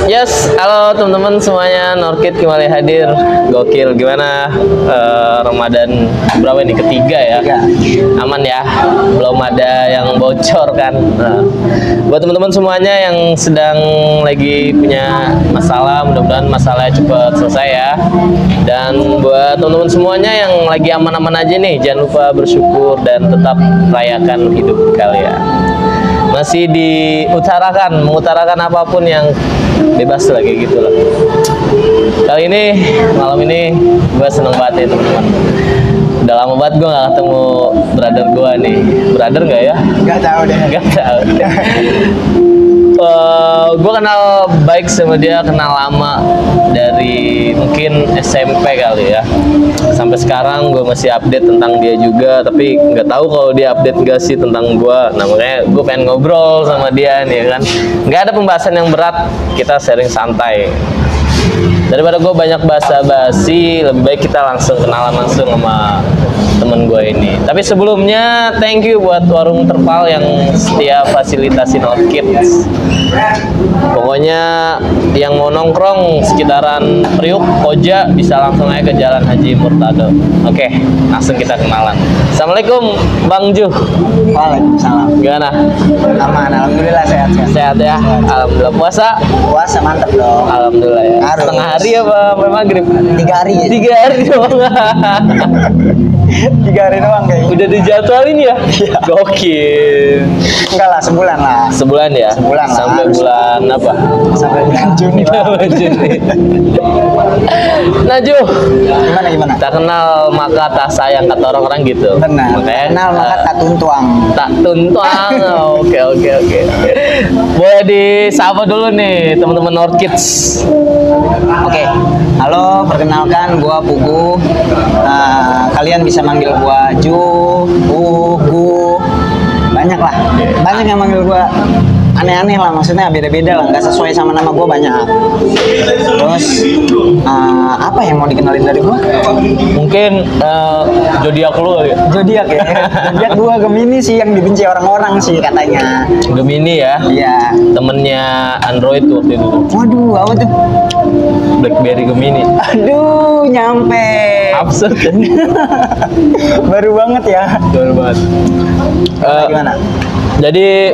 Yes, halo teman-teman semuanya, Norkid kembali hadir. Gokil, gimana Ramadan berapa ini? Ketiga ya? Aman ya? Belum ada yang bocor kan? Nah, buat teman-teman semuanya yang sedang lagi punya masalah, mudah-mudahan masalahnya cepat selesai ya. Dan buat teman-teman semuanya yang lagi aman-aman aja nih, jangan lupa bersyukur dan tetap rayakan hidup kalian. Masih mengutarakan apapun yang bebas lagi gitu loh. Kali ini, malam ini gue seneng banget nih teman-teman. Udah lama banget gue gak ketemu brother gue nih. Brother gak ya? Gak tahu deh. Gue kenal baik sama dia, kenal lama dari mungkin SMP kali ya. Sampai sekarang gue masih update tentang dia juga, tapi nggak tahu kalau dia update gak sih tentang gue. Nah makanya gue pengen ngobrol sama dia nih kan. Nggak ada pembahasan yang berat, kita sharing santai. Daripada gue banyak basa-basi, lebih baik kita langsung kenalan langsung sama temen gue ini. Tapi sebelumnya, thank you buat Warung Terpal yang setia fasilitasi Norkid. Pokoknya yang mau nongkrong sekitaran Priuk, Koja, bisa langsung aja ke Jalan Haji Murtado. Oke, langsung kita kenalan. Assalamualaikum, Bang Ju. Waalaikumsalam. Gimana? Aman, alhamdulillah sehat. Sehat ya? Alhamdulillah. Puasa? Mantep dong. Alhamdulillah ya. Harus. Setengah hari apa sampai maghrib? 3 hari. 3 hari doang. 3 hari doang kayaknya. Udah dijadwalin ya? Iya. Gokil. Enggak lah, sebulan lah. Sebulan ya? Sebulan lah, Sampai harus. bulan apa? Sampai bulan Juni lah. Juni. Nah Ju, Gimana? tak kenal maka tak sayang kata orang-orang gitu. Benar. Makanya, Kenal maka tak tuntuang. tak tuntuang. Oke. Boleh disapa dulu nih teman-teman Norkids. Oke. Halo, perkenalkan gua Pugu. Kalian bisa manggil gua Ju, Gu. Banyak lah. Banyak yang manggil gua aneh-aneh lah, maksudnya beda-beda lah, nggak sesuai sama nama gue banyak. Terus apa yang mau dikenalin dari gue? Mungkin zodiak lu kali ya? Zodiak ya. Zodiak gue Gemini sih, yang dibenci orang-orang sih katanya. Gemini ya? Iya. Temennya Android waktu itu. Waduh, apa tuh? BlackBerry Gemini. Aduh, nyampe. Absurd kan? Baru banget ya. Betul banget. Gimana? Jadi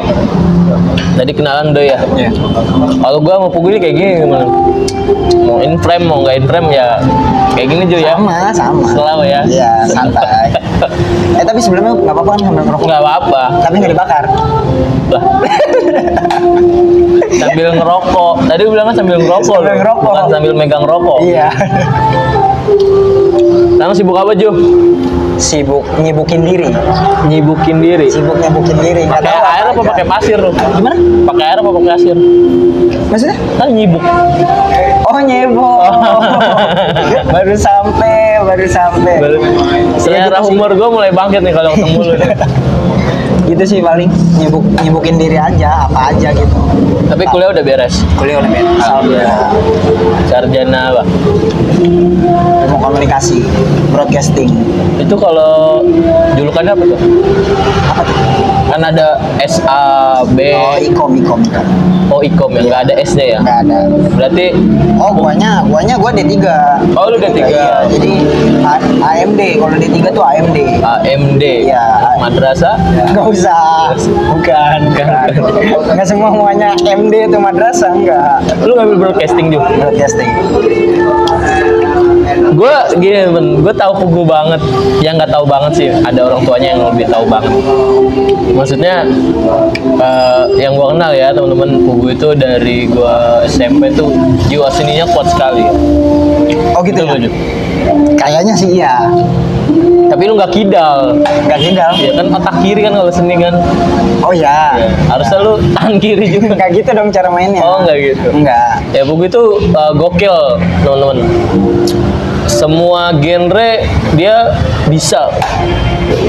tadi kenalan udah ya. Iya. Kalau gua mau Pugu ini kayak gini gimana? Mau in frame mau nggak in frame ya kayak gini Jo ya. Sama. Selalu ya. Iya, santai. Tapi sebelumnya nggak apa-apa kan sambil ngerokok? Nggak apa-apa. Tapi nggak dibakar. Lah. Sambil ngerokok. Tadi bilangnya sambil ngerokok. Sambil ngerokok. Bukan sambil megang rokok. Iya. Sekarang sibuk apa Jo? Sibuk nyibukin diri. Nyibukin diri. Sibuk nyibukin diri. Nggak Pakai tahu air apa aja. pakai pasir lu? Gimana? Pakai air apa pakai pasir? Maksudnya? Kan nyibuk. Oh, nyebok. baru sampai. Selera gitu sih. humor gue mulai bangkit nih kalau ketemu lu nih. Gitu sih paling nyibukin diri aja, apa aja gitu. Tapi kuliah udah beres. Kuliah udah beres. Alhamdulillah. Sarjana apa? Ilmu komunikasi, broadcasting. Itu kalau julukannya apa tuh? Apa tuh? Kan ada SAB. Oh, ikom. Oh, ikom ya, nggak ada SD ya? Nggak ada. Berarti Oh, guanya gua D3. Oh, lu D3. Iya, jadi AMD. Kalau D3 tuh AMD. AMD. Iya. Madrasah? Nggak usah. Bukan. Nggak semuanya MD itu madrasah, enggak. Lu ngambil broadcasting juga? Broadcasting. Gue gini temen, gue tahu Pugu banget. Yang nggak tahu banget sih, ada orang tuanya yang lebih tahu banget. Maksudnya yang gue kenal ya teman-teman, Pugu itu dari gue SMP tuh jiwa seninya kuat sekali. Oh gitu ya? Ju? Kayaknya sih iya. Tapi lu nggak kidal. Nggak kidal. Ya kan otak kiri kan kalau seni kan. Oh ya. Ya, harusnya lu tangan kiri juga. Nggak gitu dong cara mainnya. Oh nggak gitu. Enggak. Ya Pugu itu gokil teman-teman. semua genre dia bisa.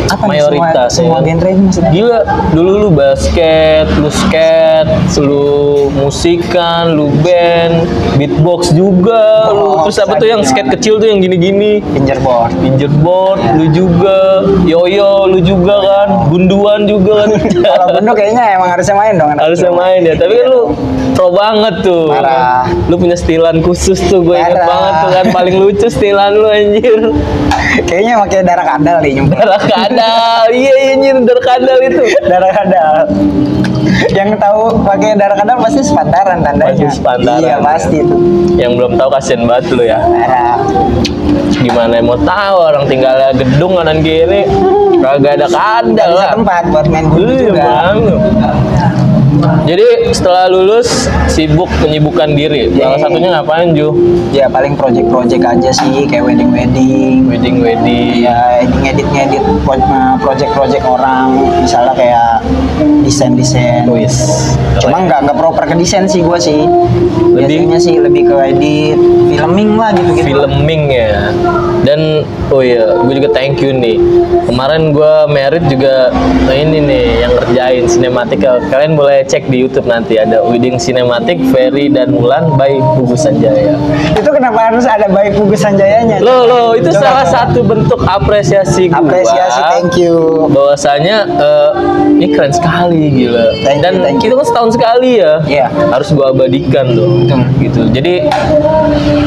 Apa nih Mayoritas semua ya. genre ini maksudnya? Gila, dulu lu basket, lu skate, lu musikan, lu band, beatbox juga, lu terus apa tuh yang skate kecil tuh yang gini-gini, Fingerboard. fingerboard, lu juga, yoyo, lu juga kan, gunduan juga kan. Kalau Bundu kayaknya emang harusnya main dong. anak Harusnya kecil. main ya, tapi kan lu pro banget tuh. Parah. Lu punya stilan khusus tuh, gue inget Parah. banget tuh kan, paling lucu stilan lu anjir. Kayaknya pakai darah kadal nih nyumpul. Darah kadal, iya anjir, darah kadal itu. Darah kadal. Yang tahu pakai darah kadal pasti sepantaran tandanya. Pasti sepantaran. Iya pasti itu. Yang belum tahu kasihan banget lu ya. Parah. Gimana mau tahu orang tinggalnya gedung kanan kiri, kagak ada kadal Bisa lah. tempat buat main gundu Iya, juga. banget. Jadi setelah lulus sibuk menyibukkan diri. Salah satunya ngapain Ju? Ya paling project-project aja sih kayak wedding-wedding. Wedding. Iya, ngedit project-project orang, misalnya kayak desain-desain. Wis. Cuma nggak proper ke desain sih gue sih. Lebih- Biasanya sih lebih ke edit, filming lah gitu-gitu. filming ya. Dan oh iya, gue juga thank you nih. Kemarin gue merit juga ini nih yang ngerjain sinematik. Kalian boleh cek di YouTube nanti ada wedding sinematik Ferry dan Mulan by Pugu Sanjaya. Itu kenapa harus ada baik Pugu Sanjayanya? Lo itu Coba, salah coba. satu bentuk apresiasi gua. Apresiasi, thank you. Bahwasanya ini keren sekali gila. Thank you, Dan thank you. itu kan setahun sekali ya. Iya. Harus gua abadikan tuh. Betul. Gitu. Jadi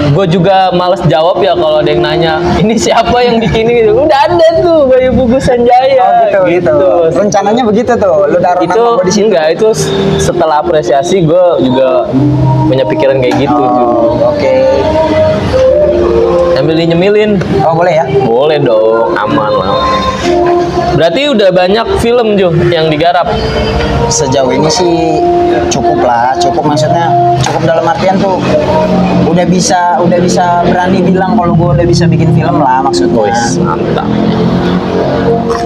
gue juga males jawab ya kalau ada yang nanya ini siapa yang bikin ini gitu. Udah ada tuh Bayu Pugu Sanjaya. Oh gitu. Rencananya begitu tuh. Lu taruh Itu nama gua di situ. enggak, itu setelah apresiasi gue juga punya pikiran kayak gitu. Ju. Oh, oke. Sambil nyemilin. Oh boleh ya? Boleh dong, aman lah. Berarti udah banyak film Ju yang digarap. Sejauh ini sih cukup lah, cukup maksudnya cukup dalam artian tuh udah bisa berani bilang kalau gue udah bisa bikin film lah maksudnya. Wis, mantap.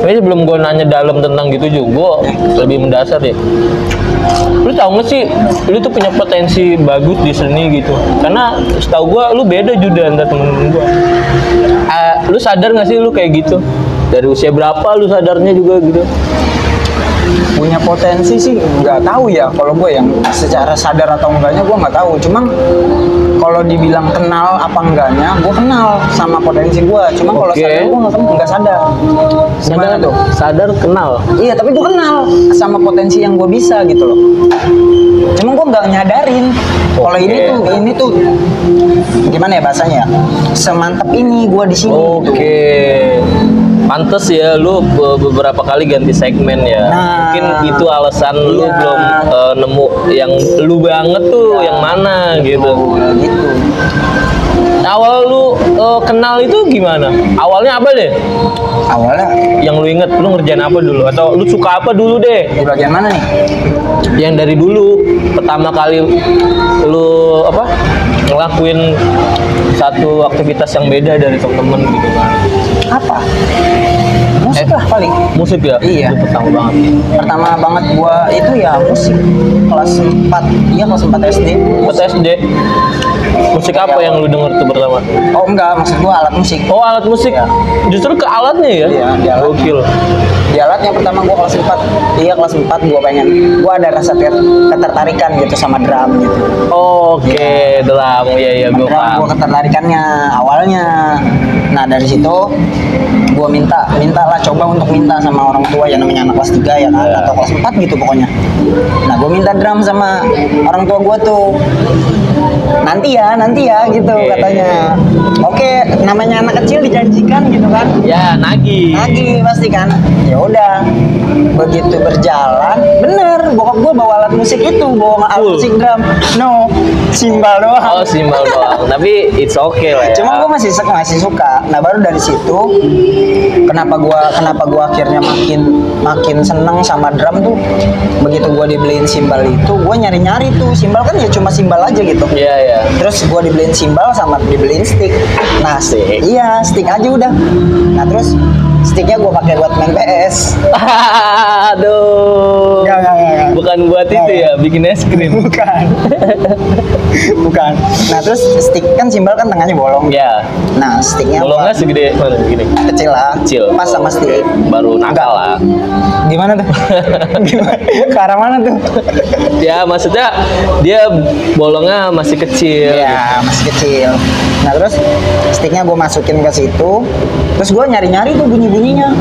Tapi sebelum gue nanya dalam tentang gitu juga, gue lebih mendasar deh. Lu tau gak sih, lu tuh punya potensi bagus di seni gitu. Karena setahu gue, lu beda juga antara temen-temen gue. Lu sadar gak sih lu kayak gitu? Dari usia berapa lu sadarnya juga gitu? Punya potensi sih nggak tahu ya kalau gue yang secara sadar atau enggaknya gue nggak tahu. Cuman kalau dibilang kenal apa enggaknya, gue kenal sama potensi gue. Cuma kalau Oke. sadar gue nggak sadar. Gimana tuh? Sadar kenal. Iya, tapi gue kenal sama potensi yang gue bisa gitu loh. Cuma gue nggak nyadarin kalau Oke. ini tuh gimana ya bahasanya? Semantap ini gue di sini. gitu. Oke. Pantes ya lu beberapa kali ganti segmen ya. Nah. Mungkin itu alasan lu Iya. belum nemu yang lu banget tuh yang mana gitu. Gitu. Awal lu kenal itu gimana? Awalnya apa deh? Awalnya Yang lu inget lu ngerjain apa dulu atau lu suka apa dulu deh? di bagian mana nih? Yang dari dulu pertama kali lu apa? Ngelakuin satu aktivitas yang beda dari temen-temen gitu kan. Apa? Musik lah paling. Musik ya? Iya. Itu pertama banget. Pertama banget gua itu ya musik kelas 4. Iya, kelas 4 SD. Ikut SD. Musik apa yang lu denger tuh pertama? Oh enggak, maksud gua alat musik. Oh, alat musik. Iya. Justru ke alatnya ya? Iya, di alatnya. Gokil. Di alatnya pertama gua kelas 4. Iya, kelas 4 gua pengen. Gua ada rasa ketertarikan gitu sama drum gitu. Oke, drum. Iya, gue Drum paham. gua ketertarikannya awalnya. Nah, dari situ gua minta lah coba untuk minta sama orang tua yang namanya anak kelas 3 ya kan, Iya. atau kelas 4 gitu pokoknya. Nah, gua minta drum sama orang tua gua tuh. Nanti ya gitu Oke. katanya. Oke, namanya anak kecil dijanjikan gitu kan. Ya, nagih. Lagi pasti kan. Ya udah. Begitu berjalan, bener bokap gua bawa alat musik itu, bawa alat Full. musik drum. No, simbal doang. Oh, simbol doang. Tapi it's okay lah ya. Cuma gue masih suka. Nah baru dari situ kenapa gua akhirnya makin seneng sama drum tuh. Begitu gua dibeliin simbal itu, gua nyari tuh simbal kan ya cuma simbal aja gitu. Iya, iya. Terus gua dibeliin simbal sama dibeliin stick. Nah Stick. iya stick aja udah. Nah terus sticknya gua pakai buat main PS. Aduh. Enggak. Bukan buat itu ya, bikin es krim. Bukan. Bukan. Nah terus stick kan simbal kan tengahnya bolong. Ya. Nah sticknya Bolongnya segede mana gini? kecil lah. Kecil. Pas sama stick. Baru nakal lah. Gimana tuh? Gimana? Ke arah mana tuh? Ya maksudnya dia bolongnya masih kecil. Ya masih kecil. Nah terus sticknya gue masukin ke situ. Terus gue nyari-nyari tuh bunyi-bunyinya.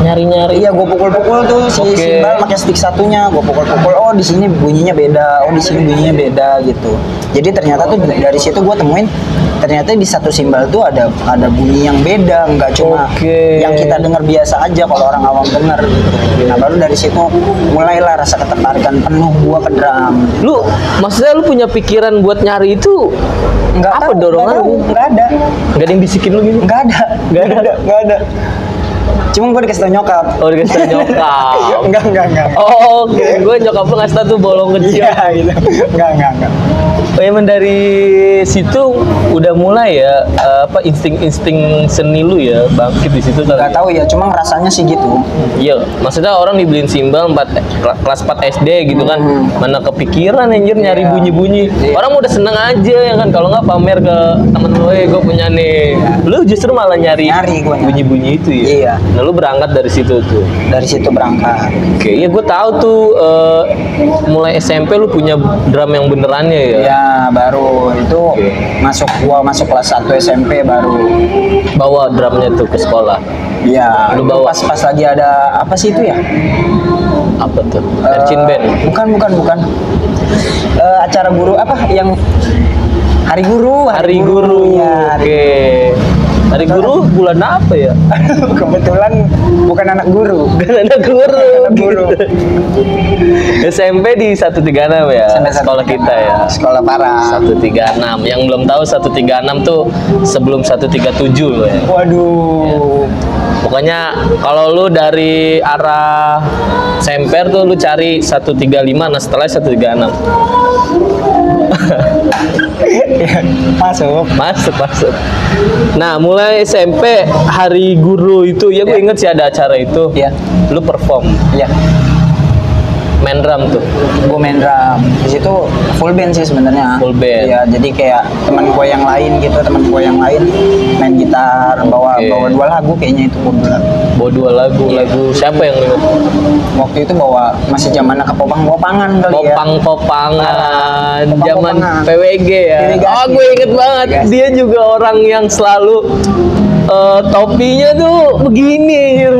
Nyari-nyari. Iya, gue pukul-pukul tuh si Oke. simbal pakai stick satunya, gue pukul-pukul. Oh, di sini bunyinya beda. Oh, di sini bunyinya beda gitu. Jadi ternyata tuh dari situ gue temuin ternyata di satu simbal tuh ada bunyi yang beda, nggak cuma Oke. yang kita dengar biasa aja kalau orang awam dengar gitu. Nah, baru dari situ mulailah rasa ketertarikan penuh gua ke drum. Lu maksudnya lu punya pikiran buat nyari itu Nggak apa tahu, dorongan? nggak ada. Nggak ada yang bisikin lu gitu? Nggak ada. Cuma gue dikasih tau nyokap. Oh, dikasih tau nyokap. Enggak. Oh, oke. Gue nyokap lu ngasih tau tuh bolong kecil. Iya gitu. Enggak. Oh, emang dari situ udah mulai ya apa insting seni lu ya bangkit di situ kali. Nggak tahu ya, cuma rasanya sih gitu. Iya, maksudnya orang dibeliin simbal kelas 4 SD gitu kan. Mana kepikiran anjir nyari Iya. bunyi-bunyi. Iya. Orang udah seneng aja ya kan kalau nggak pamer ke temen lu, gue punya nih. Lu justru malah nyari Gua nyari. bunyi-bunyi itu ya. Iya. Nah, lu berangkat dari situ tuh. Dari situ berangkat. Oke, iya gue tahu tuh mulai SMP lu punya drum yang benerannya ya. Ya baru itu gua masuk kelas 1 SMP baru. Bawa drumnya tuh ke sekolah. Iya. Lu Itu bawa? pas lagi ada apa sih itu ya? Apa tuh? Marching band. Bukan. Acara guru apa yang Hari Guru. Hari Guru. Ya, Oke. Hari Guru bulan apa ya? Kebetulan bukan anak guru. Dan anak guru. Anak guru. SMP di 136 ya. Sampai Sekolah kita ya. Sekolah parah. 136. Yang belum tahu 136 tuh sebelum 137 loh ya. Waduh. Pokoknya kalau lu dari arah Semper tuh lu cari 135, nah setelah 136. Masuk. Nah, mulai SMP Hari Guru itu ya gue Ya. inget sih ada acara itu. Iya. Lu perform, Iya. main drum tuh. Gue main drum di situ full band sih sebenarnya. Full band. Iya, jadi kayak teman gue yang lain main gitar, bawa Oke. 2 lagu kayaknya itu gue bilang. Bawa 2 lagu. Iya. Lagu siapa yang lu? Waktu itu bawa masih zamannya kepopang-popangan kali ya. Popang-popangan, Popang-popangan. zaman PWG ya. PWG. Oh, gue inget banget. PWG. Dia juga orang yang selalu topinya tuh begini anjir.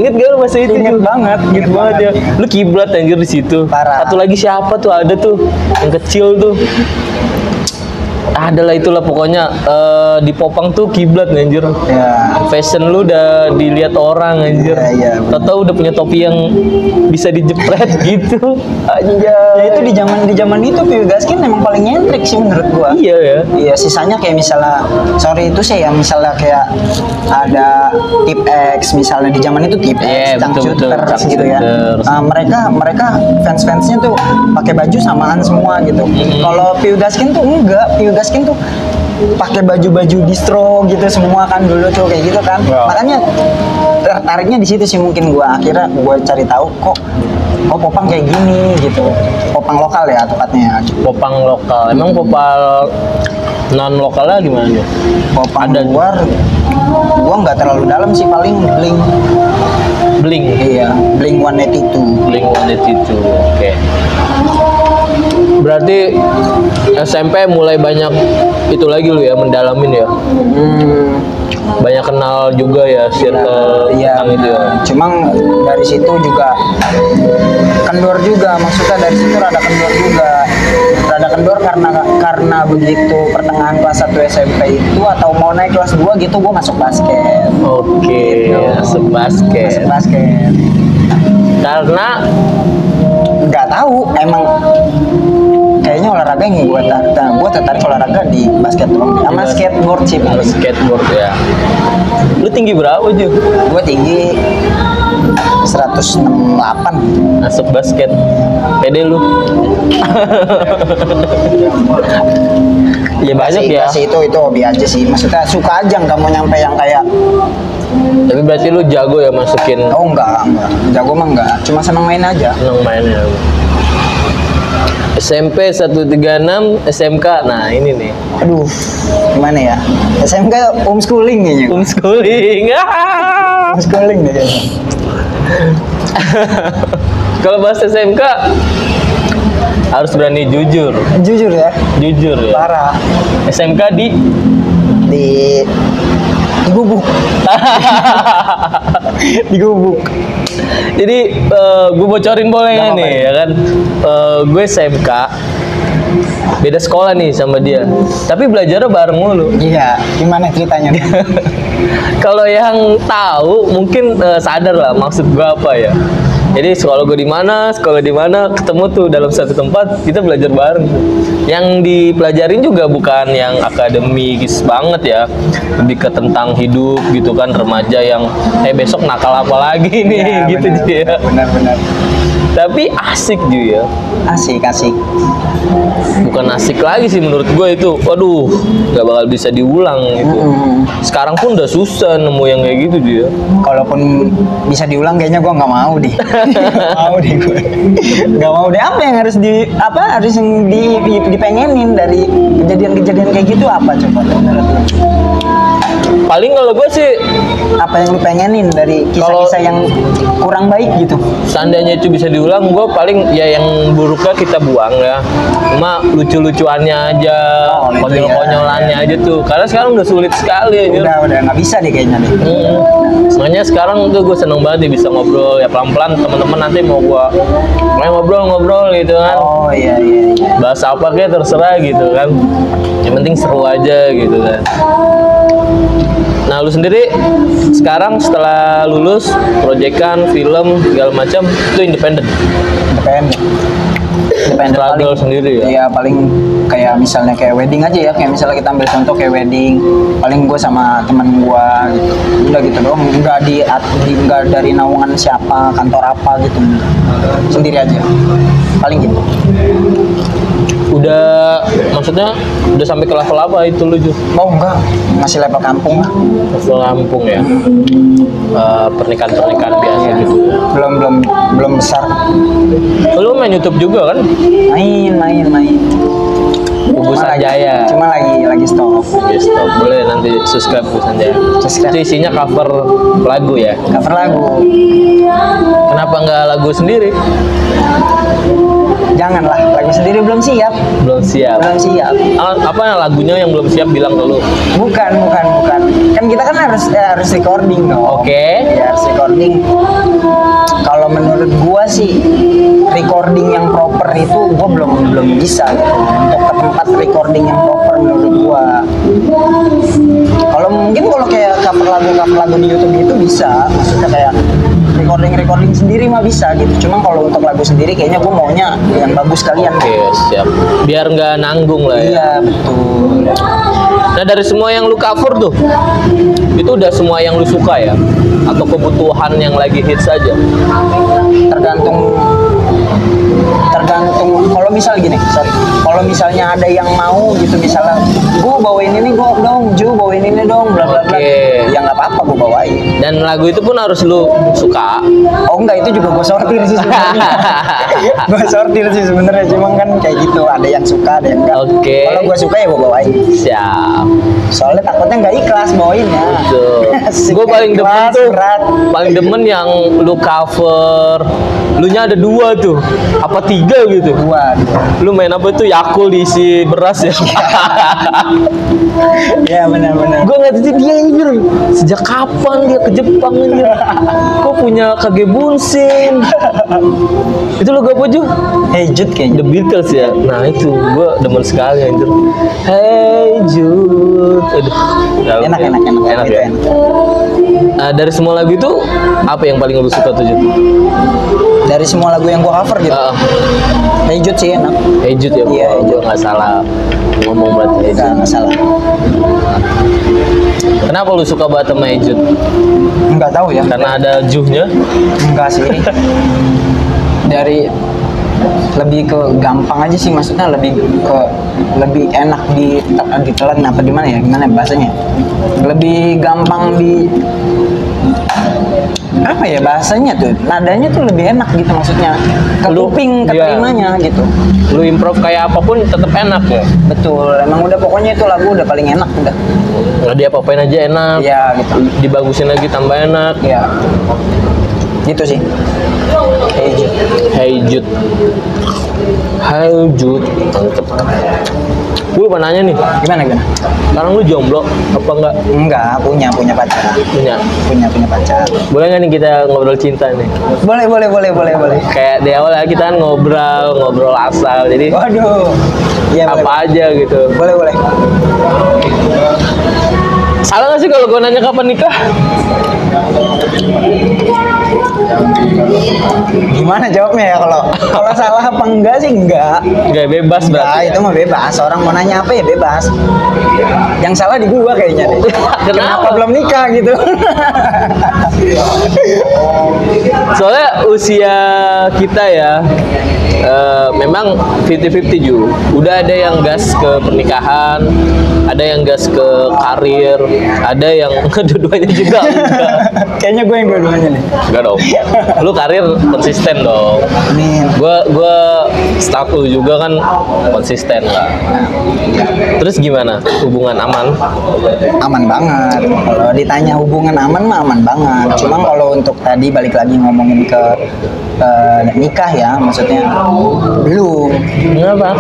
Ingat gak lu masa itu? Ingat banget, Ingat banget ya. Lu kiblat anjir di situ. Parah. Satu lagi siapa tuh ada tuh yang kecil tuh. Adalah itulah pokoknya di Popang tuh kiblat anjir. Ya. Fashion lu udah dilihat orang anjir. Iya, bener. Tahu udah punya topi yang bisa dijepret gitu. Anjay. Ya itu di zaman itu Piu Gaskin memang paling nyentrik sih menurut gua. Iya ya. Iya, sisanya kayak misalnya sorry itu sih ya, misalnya kayak ada Tip X misalnya di zaman itu Tip Iya, X, betul, Changcuters gitu ya. Changcuters. Mereka fans-fansnya tuh pakai baju samaan semua gitu. Kalau Piu Gaskin tuh enggak, Piu Gaskin tuh pakai baju-baju distro gitu semua kan dulu tuh kayak gitu kan. Wow. Makanya tertariknya di situ sih mungkin gua akhirnya gua cari tahu kok Popang kayak gini gitu. Popang lokal ya tepatnya. Popang lokal. Emang popal non lokalnya gimana nih? Popang Ada luar gua nggak terlalu dalam sih, paling Blink. Bling. Iya, Blink 182. Bling Wanted itu. Oke. Berarti SMP mulai banyak itu lagi lu ya mendalamin ya. Banyak kenal juga ya circle Iya, tentang itu ya. cuma dari situ juga kendor juga, maksudnya dari situ rada kendor karena begitu pertengahan kelas 1 SMP itu atau mau naik kelas 2 gitu gue masuk basket. Oke, masuk basket. Masuk basket. Karena Nggak tahu, emang kayaknya olahraga yang gue tertarik olahraga di basket doang, sama skateboard sih paling. skateboard ya. Lu tinggi berapa Ju? Gue tinggi 168. Masuk basket. Pede lu. Ya banyak ya. Kasih itu hobi aja sih. Maksudnya suka aja, nggak mau nyampe yang kayak. Tapi berarti lu jago ya masukin. Oh enggak. Jago mah enggak. Cuma seneng main aja. Seneng main ya. SMP 136, SMK. Nah, ini nih. Aduh, gimana ya? SMK homeschooling kayaknya. Homeschooling. Homeschooling deh kayaknya. Kalau bahas SMK harus berani jujur. Jujur ya. Jujur ya. Parah. SMK di Gubuk. Di Gubuk. Jadi gue bocorin boleh nggak nih ya kan? Gue SMK beda sekolah nih sama dia, tapi belajarnya bareng mulu. Iya, gimana ceritanya? Kalau yang tahu mungkin sadar lah maksud gue apa ya. Jadi sekolah gue di mana, ketemu tuh dalam satu tempat, kita belajar bareng. Yang dipelajarin juga bukan yang akademis banget ya, lebih ke tentang hidup gitu kan, remaja yang besok nakal apa lagi nih Ya, gitu bener, ya. Benar. Tapi asik juga ya. Asik. Bukan asik lagi sih menurut gue itu. Waduh, nggak bakal bisa diulang gitu. Sekarang pun udah susah nemu yang kayak gitu dia. Kalaupun bisa diulang kayaknya gue nggak mau deh. Nggak mau deh. Apa yang harus harus yang dipengenin dari kejadian kayak gitu apa coba menurut lu? Paling kalau gue sih Apa yang lu pengenin dari kisah-kisah yang kurang baik gitu? seandainya itu bisa diulang, gue paling ya yang buruknya kita buang ya. Cuma lucu-lucuannya aja, Oh, konyol-konyolannya aja tuh. Karena sekarang udah sulit sekali aja. Udah nggak bisa deh kayaknya deh. Makanya sekarang tuh gue seneng banget nih bisa ngobrol ya pelan-pelan. Teman-teman nanti mau gue ngobrol gitu kan. Oh iya. Bahas apa kayak terserah gitu kan. Yang penting seru aja gitu kan. Nah, lu sendiri sekarang setelah lulus proyekan, film, segala macam itu independen. Struggle sendiri ya. Iya, paling kayak misalnya kayak wedding aja ya, kayak misalnya kita ambil contoh kayak wedding, paling gue sama temen gue gitu, udah gitu doang, nggak dari naungan siapa, kantor apa gitu, sendiri aja, paling gitu. Udah, maksudnya udah sampai ke level apa itu lu Ju? Oh enggak, masih level kampung lah. Level Lampung ya. Pernikahan biasa gitu. Belum besar. Lu main YouTube juga kan? Main. Bubu Sanjaya. Cuma lagi stop. Yes, stop. Boleh nanti subscribe Bubu Sanjaya. Subscribe. Itu isinya cover lagu ya. Cover lagu. Kenapa nggak lagu sendiri? Janganlah, lagu sendiri belum siap. Belum siap. Apa lagunya yang belum siap bilang ke lu? Bukan. Kan kita kan harus recording dong. Oke. Ya, harus recording. Kalau menurut gua sih recording yang proper itu gua belum bisa gitu. Untuk ke tempat recording yang proper menurut gua. Kalau kayak cover lagu di YouTube itu bisa, maksudnya kayak recording sendiri mah bisa gitu. Cuma kalau untuk lagu sendiri kayaknya gua maunya yang bagus kalian. Oke, siap. Biar nggak nanggung lah ya. Iya, betul. Nah, dari semua yang lu cover tuh, itu udah semua yang lu suka ya? Atau kebutuhan yang lagi hits saja? Tergantung kalau misal gini, kalau misalnya ada yang mau gitu, misalnya gue bawain ini bawain ini dong, bla bla bla, Oke. ya nggak apa-apa gue bawain. Dan lagu itu pun harus lu suka. Oh enggak, itu juga gue sortir sih sebenarnya. Gue sortir sih sebenarnya, cuma kan kayak gitu, ada yang suka, ada yang enggak. Oke. Kalau gue suka ya gue bawain. Siap. Soalnya takutnya nggak ikhlas bawainnya. Gue paling demen Ikhlas, tuh, berat. paling demen yang lu cover. Lu nya ada 2 tuh, apa 3 gitu? Dua. Lu main apa tuh? Yakult diisi beras ya? Ya benar. Gue nggak tahu dia anjir. Sejak kapan dia ke Jepang anjir? Kok punya KG Bunsin? Itu lo gak apa Ju? Hey Jude kayaknya. The Beatles ya? Nah itu, gue demen sekali anjir. Hey Jude. Aduh, dalam Enak. ya. Enak Itu ya? Dari semua lagu itu, apa yang paling lu suka tuh Ju? Dari semua lagu yang gua cover gitu. Hey Jude sih enak. Hey Jude ya? Iya, Hey Jude. Gue nggak salah ngomong berarti Hey Jude. Nggak salah. Kenapa lu suka banget sama Hey Jude? Nggak tahu ya. Karena ada Juh-nya? Enggak sih. Dari lebih ke gampang aja sih, maksudnya lebih enak ditelan apa gimana ya, gimana bahasanya, lebih gampang apa ya bahasanya tuh, nadanya tuh lebih enak gitu, maksudnya ke kuping, ke telinganya gitu. Lu improve kayak apapun tetap enak ya. Betul, emang udah pokoknya itu lagu udah paling enak udah. Nggak dia apa-apain aja enak. Iya gitu. Dibagusin lagi tambah enak. Iya. Gitu sih. Hey Jude. Mantep. Gue lupa nanya nih. Gimana? Sekarang lu jomblo apa enggak? Enggak, punya pacar. Punya pacar. Boleh nggak nih kita ngobrol cinta nih? Boleh. Kayak di awal ya kita kan ngobrol asal. Jadi Waduh. Iya, apa boleh. aja gitu. Boleh. Salah nggak sih kalau gue nanya kapan nikah? Gimana jawabnya ya, kalau salah apa enggak sih enggak. Enggak, bebas Enggak, berarti. itu mah bebas. Orang mau nanya apa ya bebas. Yang salah di gua kayaknya deh. Kenapa belum nikah gitu? Soalnya usia kita ya memang 50-50 juga. Udah ada yang gas ke pernikahan, ada yang gas ke karir, ada yang kedua-duanya juga enggak. Kayaknya gue yang dua-duanya nih. Enggak dong. Lu karir konsisten dong. Amin. Gua staff lu juga kan konsisten lah. Terus gimana? Hubungan aman? Aman banget. Kalau ditanya hubungan aman mah aman banget. Cuma kalau untuk tadi balik lagi ngomongin ke nikah ya, maksudnya belum. Kenapa?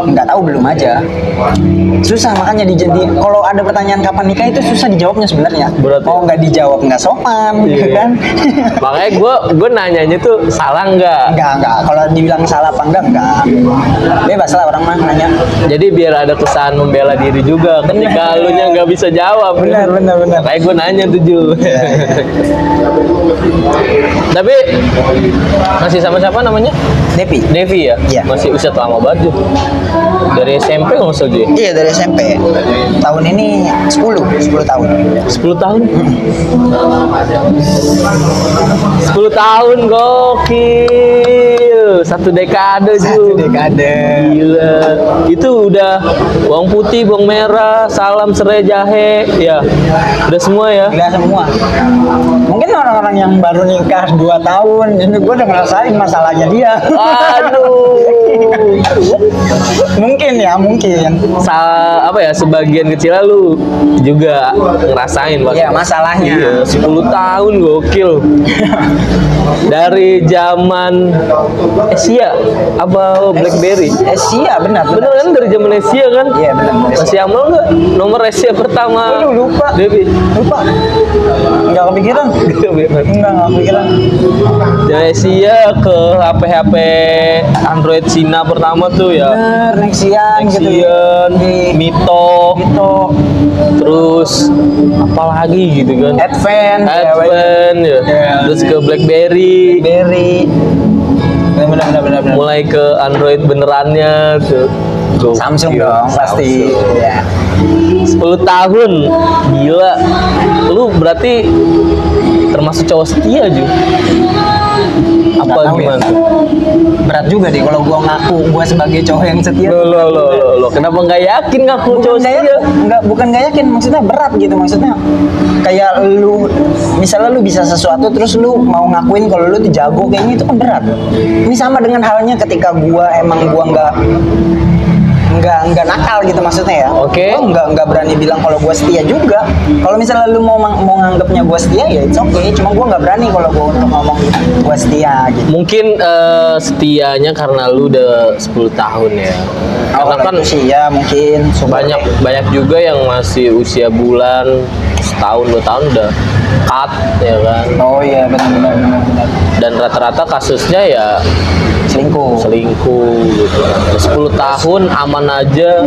Nggak tahu, belum aja. Susah, makanya kalau ada pertanyaan kapan nikah itu susah dijawabnya sebenarnya. Berarti- Mau nggak dijawab nggak sopan, Iya. kan? Makanya gue nanyanya tuh salah nggak? Enggak. Kalau dibilang salah apa enggak. Bebas lah orang mah nanya. Jadi biar ada kesan membela diri juga ketika lu nya nggak bisa jawab. Benar. Makanya gue nanya tuh Ju. Tapi masih sama siapa namanya? Devi. Devi ya? Iya. Masih usia lama banget Ju. Dari SMP nggak usah Ju? Iya, dari SMP. Tahun ini 10 tahun. 10 tahun? 10 tahun gokil. Satu dekade Ju. Gila. Itu udah bawang putih, bawang merah, salam, serai, jahe, ya. Udah semua ya. Udah semua. Mungkin orang-orang yang baru nikah 2 tahun, ini gue udah ngerasain masalahnya dia. Aduh. Mungkin. Apa ya, sebagian kecil lu juga ngerasain pasti. Iya, masalahnya. Iya, 10 tahun gokil. Dari zaman Asia apa BlackBerry? Asia, benar. Bener kan, dari zaman Asia kan? Iya, benar. Masih amal nggak nomor Asia pertama? Aduh, lupa. Devi. Nggak kepikiran. Nggak kepikiran. Dari Asia ke HP Android Cina pertama tuh ya. Bener, Nexian gitu ya. Nexian, Mito, terus apa lagi gitu kan? Advent ya. Iya. Terus ke BlackBerry, benar. mulai ke Android benerannya tuh. Gokil. Samsung dong pasti. Samsung. Iya. 10 tahun, gila. Lu berarti termasuk cowok setia juga. Apa Nggak tahu gimana? ya. Berat juga deh kalau gua ngaku gua sebagai cowok yang setia. Lo, kenapa nggak yakin ngaku cowok setia? Bukan nggak yakin, maksudnya berat gitu, maksudnya kayak lu misalnya lu bisa sesuatu terus lu mau ngakuin kalau lu tuh jago, kayaknya itu kan berat. Ini sama dengan halnya ketika gua nggak nakal gitu maksudnya ya. Oke. Gua nggak berani bilang kalau gua setia juga. Kalau misalnya lu mau nganggapnya gua setia ya it's okay. Cuma gua nggak berani kalau gua untuk ngomong gua setia gitu. Mungkin setianya karena lu udah 10 tahun ya. Karena kan itu sih ya mungkin banyak juga yang masih usia bulan, setahun 2 tahun udah cut ya kan. Oh iya, benar. Dan rata-rata kasusnya ya Selingkuh. gitu. 10 tahun aman aja.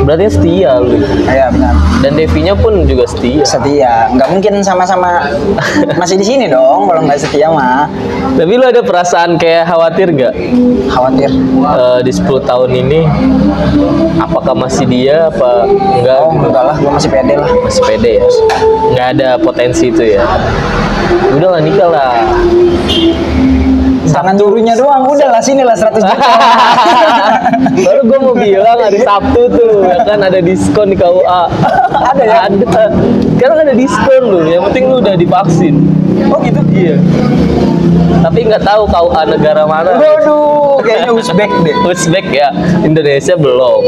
Berarti setia lu. Iya, benar. Dan Devinya pun juga setia. Setia. Nggak mungkin sama-sama masih di sini dong kalau nggak setia mah. Tapi lu ada perasaan kayak khawatir gak Khawatir. di 10 tahun ini? Apakah masih dia apa enggak? Oh, enggak lah, gua masih pede lah. Masih pede ya? Nggak ada potensi itu ya? Udah lah, nikah lah. Jangan nyuruhnya doang, udahlah sinilah 100 juta. Baru gue mau bilang hari Sabtu tuh, ya kan ada diskon di KUA. Ada ya? Ada. Sekarang ada diskon loh. Yang penting lu udah divaksin. Oh gitu? Iya. Tapi nggak tahu KUA negara mana. Waduh, kayaknya Uzbek deh. Uzbek ya, Indonesia belum.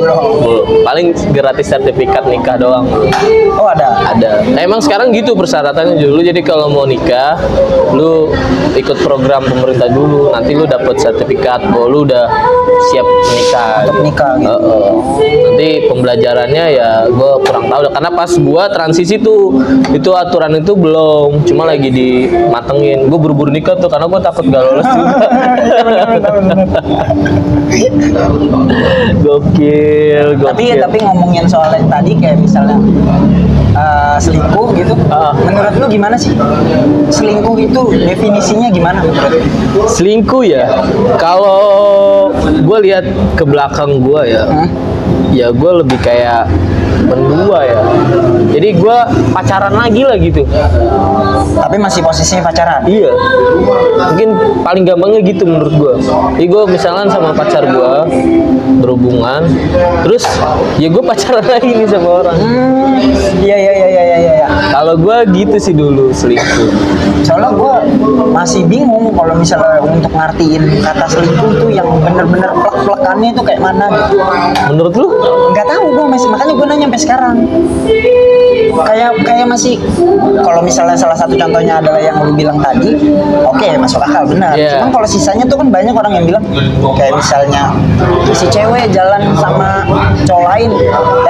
Paling gratis sertifikat nikah doang. Oh ada. Ada. Nah, emang sekarang gitu persyaratannya dulu. Jadi kalau mau nikah, lu ikut program pemerintah dulu. Nanti lu dapet sertifikat bahwa lu udah siap menikah. Untuk nikah gitu. Nanti pembelajarannya ya gue kurang tahu. Karena pas gue transisi tuh, itu aturan itu belum. Cuma lagi dimatengin. Gue buru-buru nikah tuh karena gue takut gak lolos juga. Gokil. Tapi ngomongin soal yang tadi kayak misalnya selingkuh gitu. Menurut lu gimana sih? Selingkuh itu definisinya gimana menurut lu? Selingkuh ya. Kalau gue lihat ke belakang gue ya, ya gue lebih kayak mendua ya. Jadi gue pacaran lagi lah gitu. Tapi masih posisinya pacaran. Iya. Mungkin paling gampangnya gitu menurut gue. Jadi gue misalkan sama pacar gue berhubungan, terus ya gue pacaran lagi nih sama orang. Iya. Kalau gue gitu sih dulu selingkuh. Soalnya gue masih bingung kalau misalnya untuk ngartiin kata selingkuh itu yang bener-bener plek-plekannya itu kayak mana gitu. Menurut lu? Nggak tahu gue masih, makanya gue nanya sampai sekarang. Kayak masih, kalau misalnya salah satu contohnya adalah yang lu bilang tadi, oke, masuk akal benar. Yeah. Cuman kalau sisanya tuh kan banyak orang yang bilang kayak misalnya si cewek jalan sama cowok lain,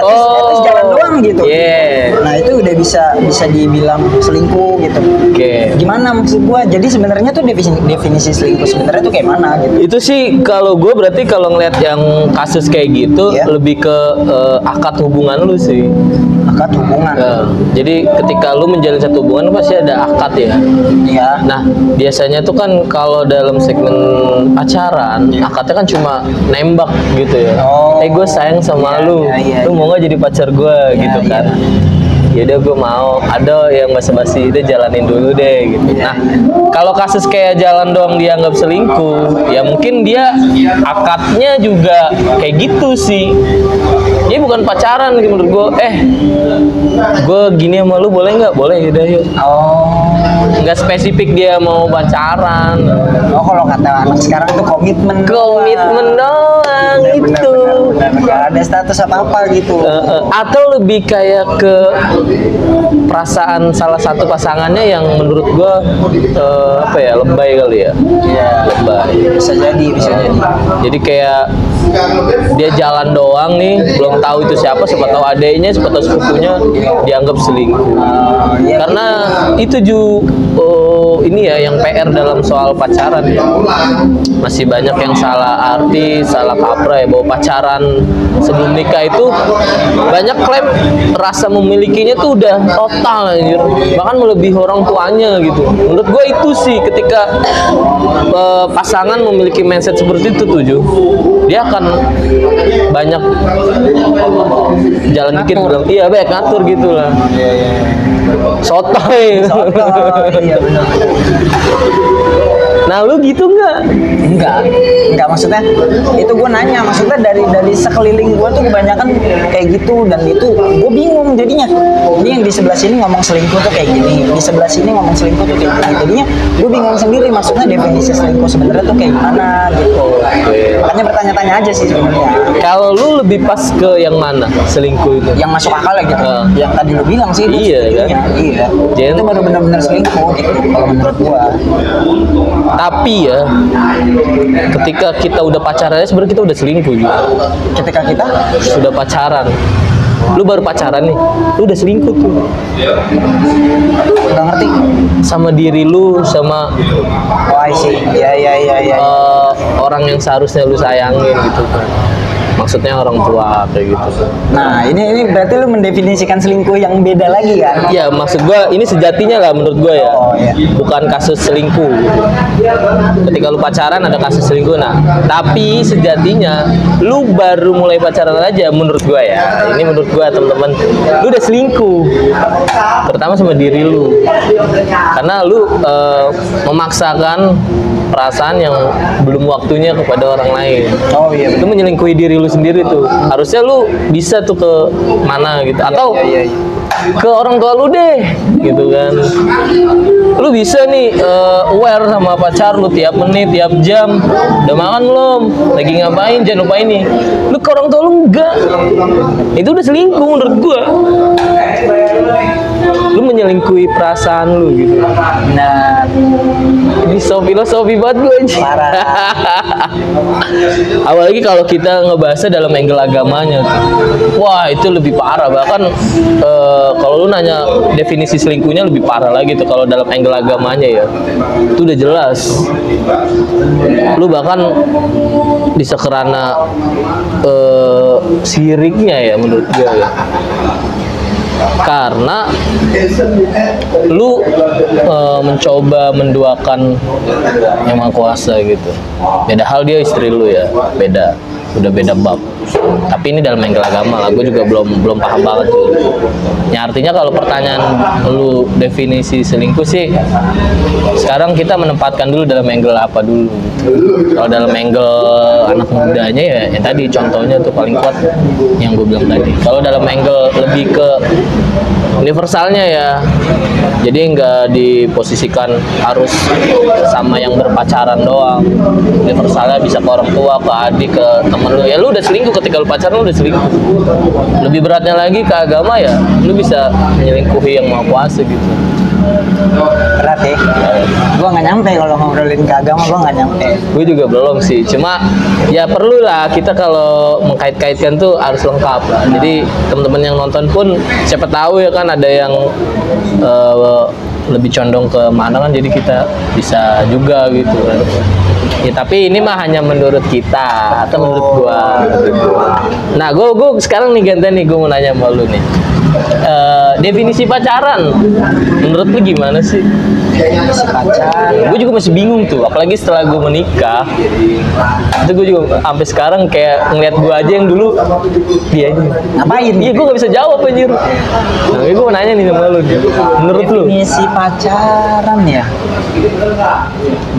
etis jalan doang gitu. Yeah. Nah itu udah bisa dibilang selingkuh gitu. Oke. Gimana maksud gua? Jadi sebenarnya tuh definisi selingkuh sebenarnya tuh kayak mana gitu? Itu sih kalau gue berarti kalau ngeliat yang kasus kayak gitu Iya. lebih ke akad hubungan lu sih. Akad hubungan. Jadi ketika lu menjalin satu hubungan pasti ada akad ya. Iya. Nah biasanya tuh kan kalau dalam segmen pacaran akadnya kan cuma nembak gitu ya. Oh. Gue sayang sama lu, iya, lu mau nggak jadi pacar gue gitu iya. kan? Yaudah gue mau. Ada yang basa-basi udah jalanin dulu deh gitu. Nah kalau kasus kayak jalan doang dianggap selingkuh, ya mungkin dia akadnya juga kayak gitu sih. Dia bukan pacaran gitu menurut gue. Gue gini sama lu boleh nggak? Boleh, yaudah yuk. Oh. Nggak spesifik dia mau pacaran. Oh kalau kata anak sekarang tuh komitmen. Komitmen doang itu. Nggak ada status apa gitu. Atau lebih kayak ke perasaan salah satu pasangannya yang menurut gue lebay kali ya. Iya. Lebay. Bisa jadi. Jadi kayak dia jalan doang nih, belum tahu itu siapa tahu adeknya, siapa tahu sepupunya, dianggap selingkuh. Iya. Karena itu ini ya yang PR dalam soal pacaran ya. Masih banyak yang salah arti, salah kaprah ya, bahwa pacaran sebelum nikah itu banyak klaim rasa memilikinya tuh udah total anjir. Bahkan melebihi orang tuanya gitu. Menurut gue itu sih ketika pasangan memiliki mindset seperti itu dia akan banyak jalan dikit bilang iya baik ngatur gitu lah. Sotoy. Iya benar. Nah lu gitu nggak? Enggak maksudnya itu gue nanya, maksudnya dari sekeliling gue tuh kebanyakan kayak gitu, dan itu gue bingung jadinya. Ini yang di sebelah sini ngomong selingkuh tuh kayak gini, di sebelah sini ngomong selingkuh tuh kayak gini, jadinya gue bingung sendiri maksudnya definisi selingkuh sebenarnya tuh kayak gimana gitu. Makanya bertanya-tanya aja sih sebenarnya. Kalau lu lebih pas ke yang mana selingkuh itu? Yang masuk akal ya gitu. Yang tadi lu bilang sih itu Iya kan? Iya. Itu baru benar-benar selingkuh gitu kalau menurut gue. Tapi ya ketika kita udah pacaran sebenarnya kita udah selingkuh juga. Ketika kita sudah pacaran, lu baru pacaran nih, lu udah selingkuh tuh. nggak ngerti Sama diri lu, sama I see. Ya. orang yang seharusnya lu sayangin gitu kan. maksudnya orang tua kayak gitu. Nah, ini berarti lu mendefinisikan selingkuh yang beda lagi kan? Iya, maksud gua ini sejatinya lah menurut gua ya. Oh, iya. Bukan kasus selingkuh. Ketika lu pacaran ada kasus selingkuh. Nah, tapi sejatinya lu baru mulai pacaran aja menurut gua ya. Ini menurut gua teman-teman, lu udah selingkuh. Terutama sama diri lu. Karena lu memaksakan perasaan yang belum waktunya kepada orang lain. Oh iya. Itu menyelingkuhi diri lu sendiri tuh. Harusnya lu bisa tuh ke mana gitu, atau Iya. ke orang tua lu deh gitu kan. Lu bisa nih aware sama pacar lu tiap menit, tiap jam. Udah makan belum? Lagi ngapain? Jangan lupa ini. Lu ke orang tua lu enggak. Itu udah selingkuh menurut gua. Lu menyelingkuhi perasaan lu gitu. Nah, Ini so filosofi banget gue aja. parah. Apalagi kalau kita ngebahasnya dalam angle agamanya tuh. Wah, itu lebih parah. Bahkan kalau lu nanya definisi selingkuhnya lebih parah lagi tuh kalau dalam angle agamanya ya. Itu udah jelas. Lu bahkan bisa kerana siriknya ya menurut gue ya. Karena lu mencoba menduakan yang Maha Kuasa gitu. Beda hal dia istri lu ya, udah beda bab. Tapi ini dalam angle agama lah, gue juga belum paham banget tuh. Ya artinya kalau pertanyaan lu definisi selingkuh sih, sekarang kita menempatkan dulu dalam angle apa dulu gitu. Kalau dalam angle anak mudanya ya, yang tadi contohnya tuh paling kuat yang gue bilang tadi. Kalau dalam angle lebih ke universalnya ya, jadi nggak diposisikan harus sama yang berpacaran doang. Universalnya bisa ke orang tua, ke adik, ke temen lu. Ya lu udah selingkuh ketika lu pacaran, lu udah selingkuh. Lebih beratnya lagi ke agama ya, lu bisa menyelingkuhi yang Maha Kuasa gitu. Berat ya. Gua nggak nyampe kalau ngobrolin ke agama, gua nggak nyampe. Gue juga belum sih, cuma ya perlu lah kita kalau mengkait-kaitkan tuh harus lengkap lah. Jadi teman-teman yang nonton pun siapa tahu ya kan ada yang lebih condong ke mana kan, jadi kita bisa juga gitu kan. Ya tapi ini mah hanya menurut kita atau menurut gua. Nah, gua sekarang nih gantian nih, gua mau nanya sama lu nih. Definisi pacaran menurut lu gimana sih? Si pacar. Gue juga masih bingung tuh, apalagi setelah gue menikah. Itu gue juga sampai sekarang kayak ngeliat gue aja yang dulu dia aja. Ngapain? Iya, gue gak bisa jawab anjir. Nah, gue mau nanya nih sama lu, menurut lu? Definisi pacaran ya.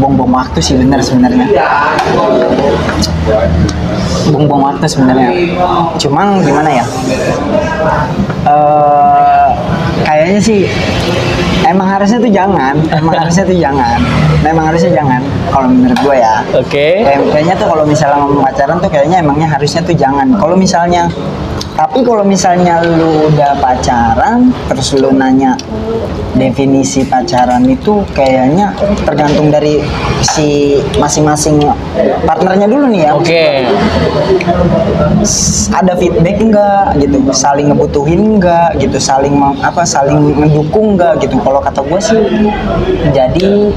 Buang-buang waktu sih bener sebenarnya. Buang-buang waktu sebenarnya. Cuman gimana ya? Kayaknya sih emang harusnya tuh jangan, memang harusnya jangan kalau menurut gue ya. Oke. Kayaknya tuh kalau misalnya ngomong pacaran tuh kayaknya emangnya harusnya tuh jangan. Tapi kalau misalnya lu udah pacaran terus lu nanya definisi pacaran itu kayaknya tergantung dari si masing-masing partnernya dulu nih ya. Oke. Ada feedback enggak gitu, saling ngebutuhin enggak gitu, saling mendukung enggak gitu. Kalau kata gue sih jadi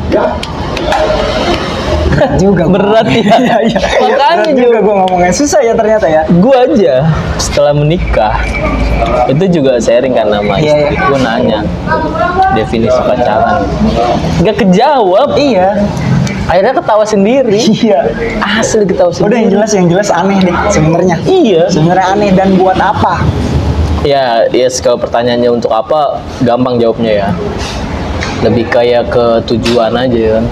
juga Berat ya. Makanya juga gue ngomongnya susah ya ternyata ya. Gue aja setelah menikah itu juga sharing kan sama istri. Gue nanya definisi pacaran, nggak kejawab. Iya. Akhirnya ketawa sendiri. Iya. Asli ketawa sendiri. Udah yang jelas aneh deh sebenarnya. Iya. Sebenarnya aneh dan buat apa? Ya, yes, kalau pertanyaannya untuk apa, gampang jawabnya ya. Lebih kayak ke tujuan aja kan.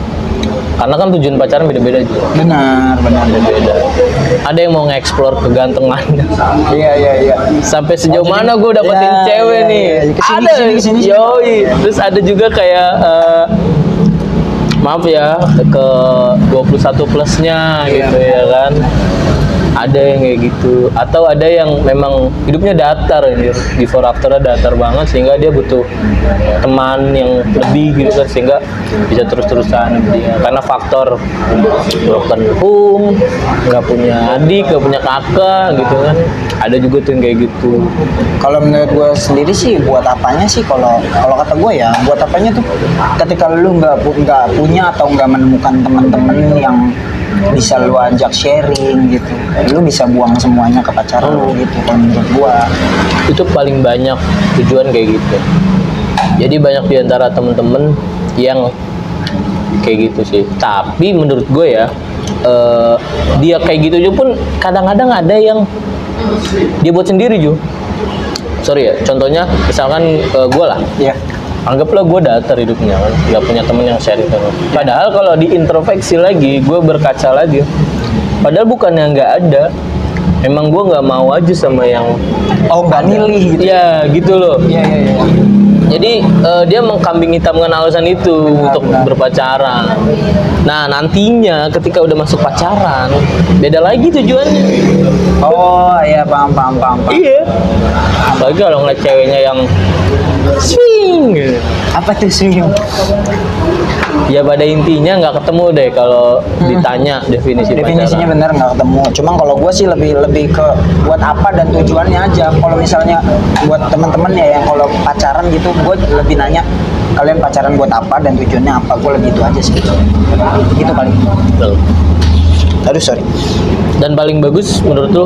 Karena kan tujuan pacaran beda-beda juga. Benar. Beda-beda. Ada yang mau nge-explore kegantengannya. Iya. Sampai sejauh mana gue dapetin Iya, cewek iya, nih. iya. Ada. Kesini. Yoi. Terus ada juga kayak maaf ya, ke 21 plusnya gitu ya kan. Ada yang kayak gitu, atau ada yang memang hidupnya datar ya, before afternya datar banget sehingga dia butuh teman yang lebih gitu kan, sehingga bisa terus-terusan dia karena faktor broken home, nggak punya adik, nggak punya kakak gitu kan. Ada juga tuh yang kayak gitu. Kalau menurut gue sendiri sih buat apanya sih, kalau kata gue ya buat apanya tuh ketika lu nggak punya atau nggak menemukan teman-teman yang bisa lu ajak sharing gitu, lu bisa buang semuanya ke pacar lu gitu kalau menurut gue. Itu paling banyak tujuan kayak gitu. Jadi banyak diantara temen-temen yang kayak gitu sih. Tapi menurut gue ya, dia kayak gitu juga pun kadang-kadang ada yang dia buat sendiri Ju. Sorry ya, contohnya misalkan gue lah. Iya. Anggaplah gue datar hidupnya kan, nggak punya temen yang sharing sama. Padahal kalau diintrospeksi lagi, gue berkaca lagi. Padahal bukan yang nggak ada, emang gue nggak mau aja sama yang Nggak milih gitu. ya gitu loh. Iya. Jadi dia mengkambing hitamkan alasan itu untuk berpacaran. Nah nantinya ketika udah masuk pacaran, beda lagi tujuannya. Oh iya, paham. Iya. Apalagi kalau ngeliat ceweknya yang swing gitu. Apa tuh swing? Ya pada intinya nggak ketemu deh kalau ditanya Definisinya pacaran. bener nggak ketemu. Cuma kalau gue sih lebih ke buat apa dan tujuannya aja. Kalau misalnya buat teman-teman ya yang kalau pacaran gitu, gue lebih nanya kalian pacaran buat apa dan tujuannya apa. Gue lebih itu aja sih. Itu paling. Betul. Aduh sorry. Dan paling bagus menurut lu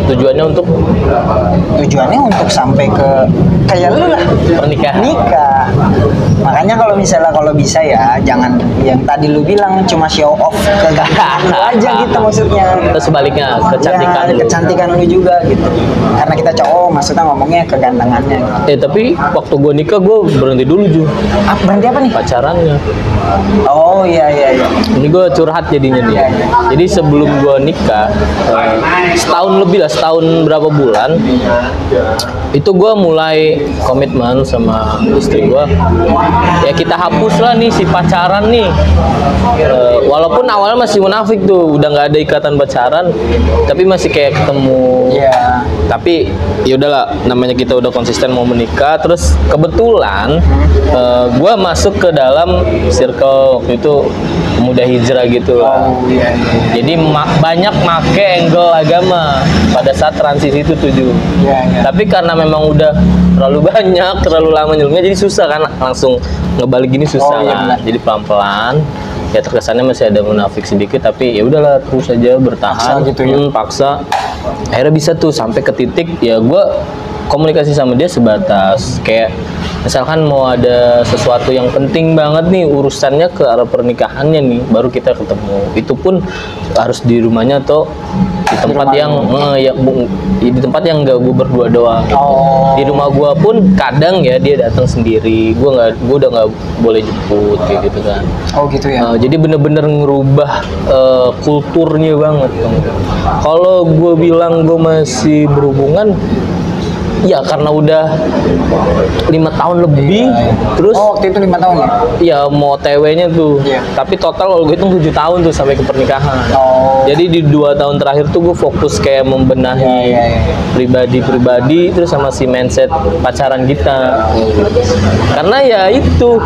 tujuannya untuk Tujuannya untuk sampai ke kayak lu lah, pernikahan. nikah. Makanya kalau misalnya kalau bisa ya jangan yang tadi lu bilang cuma show off kegantengan lu aja gitu maksudnya. Terus sebaliknya kecantikan Ya, lu. kecantikan lu juga gitu. Karena kita cowok maksudnya ngomongnya kegantengannya. Tapi waktu gue nikah gue berhenti dulu Ju Berhenti apa nih? pacarannya. Oh iya. Ini gue curhat jadinya nih. Jadi sebelum gue nikah, setahun berapa bulan, itu gue mulai komitmen sama istri gue. Ya kita hapus lah nih si pacaran nih. Walaupun awalnya masih munafik tuh, udah nggak ada ikatan pacaran, tapi masih kayak ketemu. Iya. Tapi ya udahlah, namanya kita udah konsisten mau menikah. Terus kebetulan gue masuk ke dalam circle waktu itu pemuda hijrah gitu lah. Oh iya. Jadi banyak make angle agama pada saat transisi itu tujuh. Iya. Tapi karena memang udah terlalu banyak, terlalu lama nyelumnya, jadi susah kan langsung ngebalik gini susah Oh, iya, kan. benar. Jadi pelan-pelan. Ya terkesannya masih ada munafik sedikit, tapi ya udahlah terus aja bertahan. Paksa gitu ya? Paksa. Akhirnya bisa tuh sampai ke titik ya gue komunikasi sama dia sebatas kayak misalkan mau ada sesuatu yang penting banget nih urusannya ke arah pernikahannya nih, baru kita ketemu. Itu pun harus di rumahnya atau di tempat rumah yang di tempat yang nggak gue berdua doang. Oh. Di rumah gue pun kadang ya dia datang sendiri, gue udah nggak boleh jemput kayak gitu kan. Oh gitu ya. Jadi bener-bener ngerubah kulturnya banget. Kalau gue bilang gue masih berhubungan, ya karena udah 5 tahun lebih, terus Oh waktu itu 5 tahun ya? ya mau TW-nya tuh. Iya. Tapi total kalau gue hitung 7 tahun tuh sampai ke pernikahan. Oh. Jadi di 2 tahun terakhir tuh gue fokus kayak membenahi Iya. pribadi terus sama si mindset pacaran kita. Karena ya itu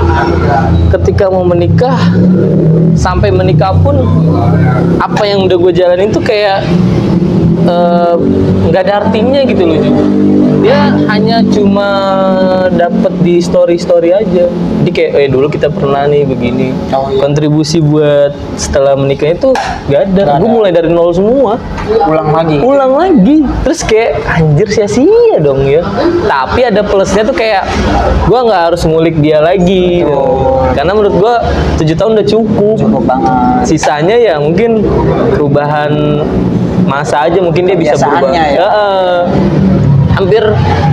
ketika mau menikah sampai menikah pun apa yang udah gue jalanin tuh kayak nggak ada artinya gitu loh Ju. Dia hanya cuma dapet di story aja. Jadi kayak dulu kita pernah nih begini. Oh, iya. Kontribusi buat setelah menikah itu nggak ada. Gue mulai dari nol semua. Ulang lagi. Terus kayak anjir sia-sia dong ya. Tapi ada plusnya tuh kayak gue nggak harus ngulik dia lagi. Karena menurut gue 7 tahun udah cukup. Cukup banget. Sisanya ya mungkin perubahan masa aja, mungkin dia bisa berubah. Kebiasaannya ya. Hampir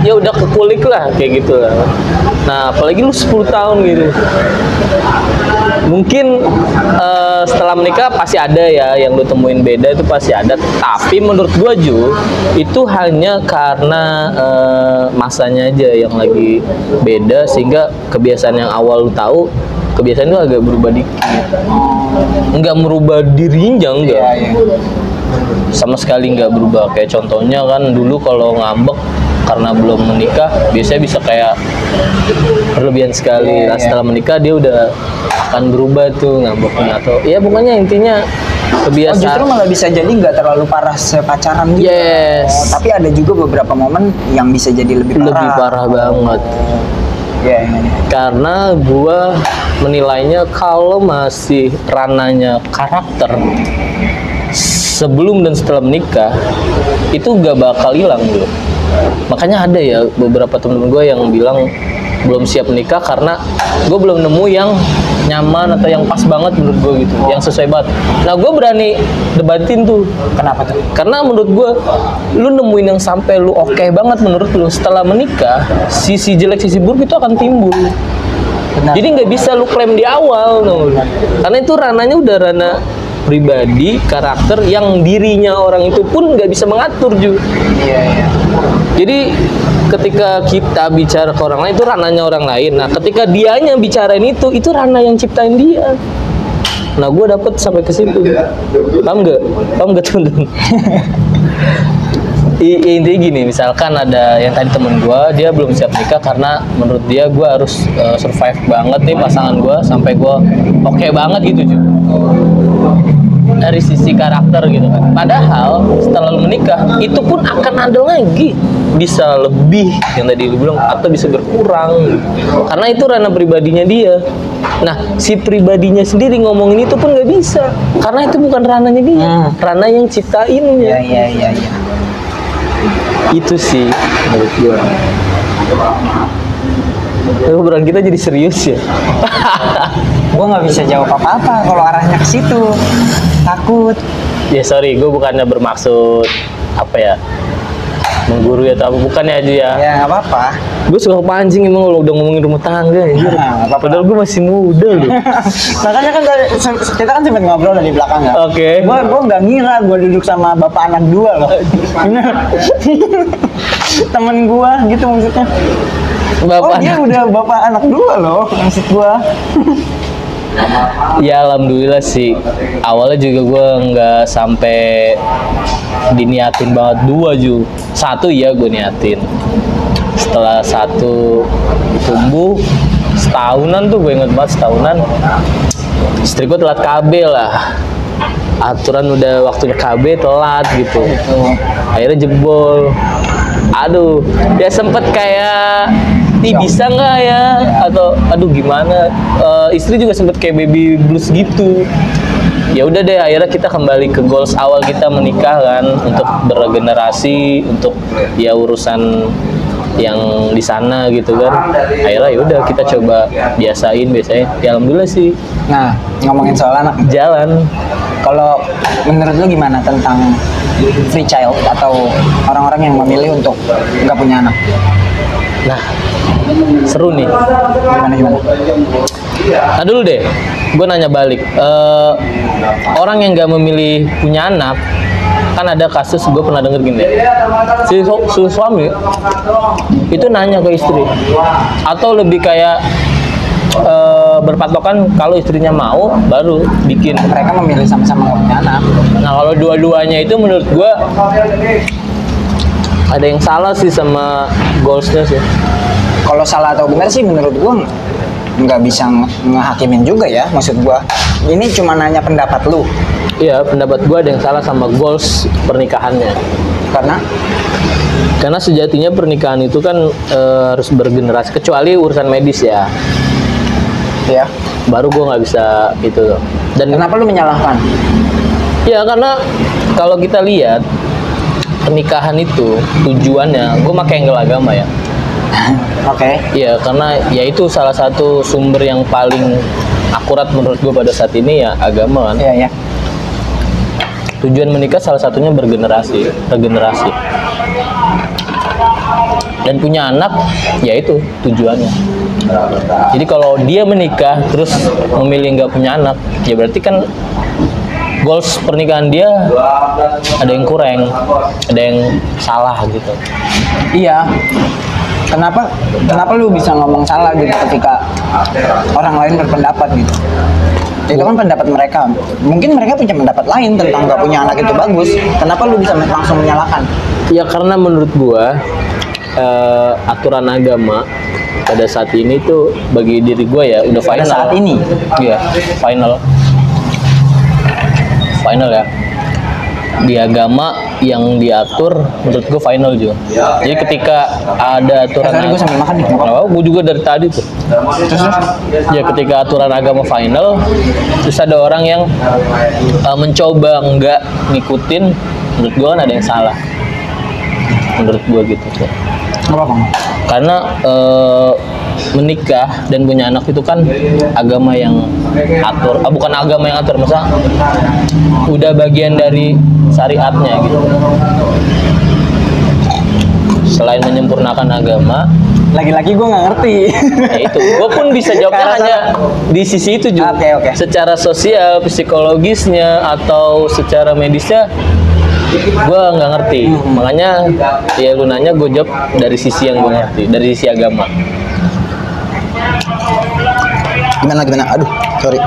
ya udah kekulik lah kayak gitu lah. Nah apalagi lu 10 tahun gitu. Mungkin setelah menikah pasti ada ya yang lu temuin beda, itu pasti ada. Tapi menurut gua Ju, itu hanya karena masanya aja yang lagi beda, sehingga kebiasaan yang awal lu tahu, kebiasaan itu agak berubah dikit. Nggak merubah dirinya, enggak. Iya. Sama sekali nggak berubah. Kayak contohnya kan dulu kalau ngambek karena belum menikah biasanya bisa kayak berlebihan sekali. Iya, Nah, setelah menikah dia udah akan berubah tuh ngambeknya, atau ya pokoknya intinya kebiasaan. justru malah bisa jadi nggak terlalu parah sepacaran gitu. Yes. Tapi ada juga beberapa momen yang bisa jadi lebih parah. Lebih parah banget. Iya. Karena gua menilainya kalau masih ranahnya karakter sebelum dan setelah menikah itu gak bakal hilang bro. Makanya ada ya beberapa temen gue yang bilang belum siap menikah karena gue belum nemu yang nyaman atau yang pas banget menurut gue gitu, yang sesuai banget. Nah gue berani debatin tuh. Kenapa tuh? Karena menurut gue, lu nemuin yang sampai lu oke banget menurut lu setelah menikah, sisi jelek sisi buruk itu akan timbul. Benar. Jadi nggak bisa lu klaim di awal, no. Karena itu ranahnya udah ranah pribadi, karakter yang dirinya orang itu pun nggak bisa mengatur juga. Iya. Jadi ketika kita bicara ke orang lain itu ranahnya orang lain. Nah ketika dianya bicarain itu ranah yang ciptain dia. Nah gue dapet sampai ke situ. Paham nggak temen-temen? Intinya gini, misalkan ada yang tadi temen gue, dia belum siap nikah karena menurut dia gue harus survive banget nih pasangan gue sampai gue oke banget gitu juga dari sisi karakter gitu kan. Padahal setelah lu menikah itu pun akan ada lagi, bisa lebih yang tadi lu bilang atau bisa berkurang karena itu ranah pribadinya dia. Nah si pribadinya sendiri ngomongin itu pun nggak bisa karena itu bukan ranahnya dia, ranah yang ciptainnya. Iya. Itu sih menurut gua. Obrolan kita jadi serius ya. Gue nggak bisa jawab apa-apa kalau arahnya ke situ. Takut. Ya sorry, gue bukannya bermaksud apa ya, menggurui atau apa, bukannya aja ya. Ya nggak apa-apa. Gue suka pancing emang kalau udah ngomongin rumah tangga ya. Nah, Padahal gue masih muda loh. Makanya kan kita kan sempat ngobrol dari belakang ya. Oke. Gue nggak ngira gue duduk sama bapak anak dua loh. Temen gue gitu maksudnya. Bapak dia udah bapak anak dua loh maksud gue. Ya alhamdulillah sih. Awalnya juga gue nggak sampai diniatin banget dua ju. Satu ya gue niatin. Setelah satu tumbuh setahunan tuh, gue inget banget setahunan, istri gue telat KB lah. Aturan udah waktunya KB telat gitu. Akhirnya jebol. Aduh, ya sempet kayak bisa nggak ya, atau aduh gimana, istri juga sempet kayak baby blues gitu. Ya udah deh, akhirnya kita kembali ke goals awal kita menikah kan, untuk beregenerasi, untuk ya urusan yang di sana gitu kan. Akhirnya ya udah kita coba biasain. Ya alhamdulillah sih. Nah, ngomongin soal anak, jalan. Kalau menurut lu gimana tentang free child atau orang-orang yang memilih untuk nggak punya anak? Nah, seru nih. Gimana? Nah dulu deh, gue nanya balik. Orang yang nggak memilih punya anak, kan ada kasus gue pernah denger gini deh. Si suami itu nanya ke istri, atau lebih kayak berpatokan kalau istrinya mau baru bikin. Mereka memilih sama-sama nggak punya anak. Nah kalau dua-duanya itu menurut gue ada yang salah sih sama goalsnya sih. Kalau salah atau benar sih menurut gua nggak bisa ngehakimin juga ya. Maksud gua ini cuma nanya pendapat lu. Iya, pendapat gua ada yang salah sama goals pernikahannya. Karena sejatinya pernikahan itu kan harus bergenerasi, kecuali urusan medis ya. Iya. Baru gua nggak bisa itu. Dan kenapa lu menyalahkan? Ya karena kalau kita lihat pernikahan itu tujuannya, gue pakai angle agama ya. Oke. Iya, karena ya itu salah satu sumber yang paling akurat menurut gue pada saat ini ya, agama kan. Iya. Tujuan menikah salah satunya regenerasi. Dan punya anak, ya itu tujuannya. Jadi kalau dia menikah terus memilih nggak punya anak, ya berarti kan goals pernikahan dia ada yang kurang, ada yang salah gitu. Iya. Kenapa lu bisa ngomong salah gitu ketika orang lain berpendapat gitu? Itu kan pendapat mereka. Mungkin mereka punya pendapat lain tentang nggak punya anak itu bagus. Kenapa lu bisa langsung menyalahkan? Ya karena menurut gua aturan agama pada saat ini tuh bagi diri gua ya udah final. Pada saat ini? Iya, final. final ya. Di agama yang diatur menurut gue final juga. Jadi ketika ada aturan, Tadi gue sambil makan nih. gue juga dari tadi tuh. Terus? Ya ketika aturan agama final, terus ada orang yang mencoba nggak ngikutin, menurut gue kan ada yang salah. Menurut gue gitu tuh. Apa? Karena menikah dan punya anak itu kan agama yang atur, bukan agama yang atur, masa udah bagian dari syariatnya gitu. Selain menyempurnakan agama, Lagi-lagi gue nggak ngerti. ya itu, gue pun bisa jawabnya hanya di sisi itu juga. Oke. Secara sosial, psikologisnya atau secara medisnya, gue nggak ngerti. Makanya ya lu nanya, gue jawab dari sisi yang gue ngerti, dari sisi agama. Gimana? Aduh, sorry.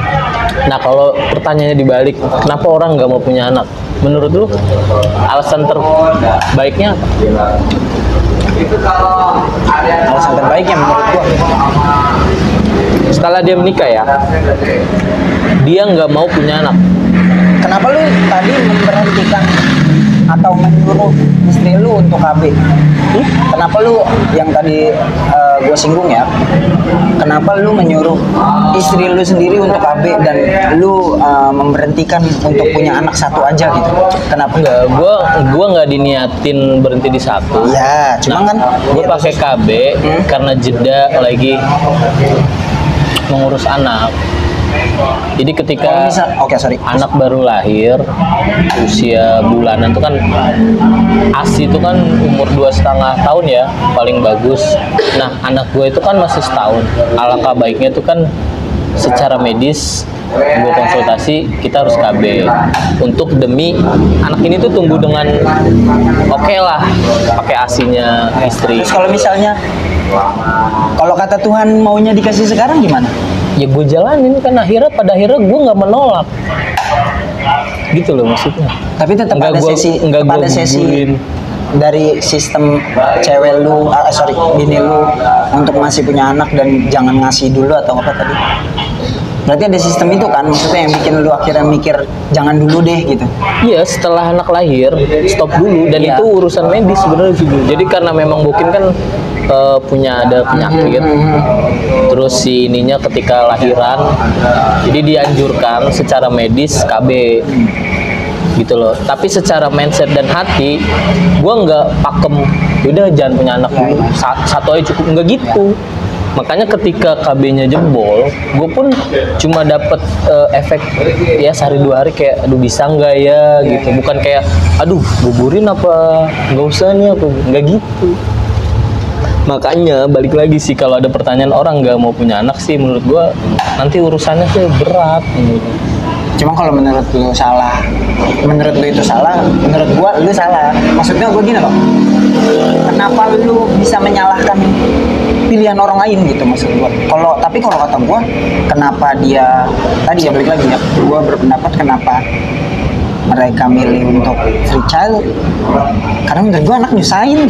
Nah kalau pertanyaannya dibalik, kenapa orang nggak mau punya anak? Menurut lu alasan terbaiknya apa? Alasan terbaiknya menurut gua, Setelah dia menikah ya, dia nggak mau punya anak. kenapa lu tadi memberhentikan atau menyuruh istri lu untuk KB? Kenapa lu yang tadi gue singgung ya? Kenapa lu menyuruh istri lu sendiri untuk KB dan lu memberhentikan untuk punya anak satu aja gitu? Kenapa? Enggak, gua nggak diniatin berhenti di satu. Ya, cuma kan Gue pakai KB karena jeda lagi mengurus anak. Jadi ketika anak baru lahir, usia bulanan itu kan ASI itu kan umur 2,5 tahun ya paling bagus. Nah anak gue itu kan masih setahun. Alangkah baiknya itu kan secara medis gue konsultasi, kita harus KB untuk demi anak ini tuh tumbuh dengan oke lah, pakai ASI-nya istri. Terus kalau misalnya, kalau kata Tuhan maunya dikasih sekarang gimana? Ya gue jalanin kan, pada akhirnya gue nggak menolak gitu loh maksudnya. Tapi tetap ada sesi dari sistem cewek lu, bini lu untuk masih punya anak dan jangan ngasih dulu atau apa tadi? Berarti ada sistem itu kan, maksudnya yang bikin lu akhirnya mikir jangan dulu deh gitu. Iya, setelah anak lahir stop dulu, dan itu urusan medis sebenarnya juga. Jadi karena memang mungkin kan ada penyakit, terus si ininya ketika lahiran, jadi dianjurkan secara medis KB gitu loh. Tapi secara mindset dan hati, gue nggak pakem, udah jangan punya anak dulu, satu aja cukup, nggak gitu. Makanya ketika KB-nya jebol, gue pun cuma dapet efek ya sehari 2 hari kayak aduh bisa nggak ya gitu, bukan kayak aduh gugurin apa nggak usah nih apa, nggak gitu. Makanya balik lagi sih, kalau ada pertanyaan orang nggak mau punya anak sih, menurut gue nanti urusannya tuh berat gitu. Cuma kalau menurut lu salah, menurut lu itu salah, menurut gua lu salah. Maksudnya gua gini loh, kenapa lu bisa menyalahkan pilihan orang lain gitu maksud gua? Tapi kalau kata gua, kenapa dia tadi ya balik lagi ya, gua berpendapat kenapa mereka milih untuk free child, karena menurut gua anak nyusahin.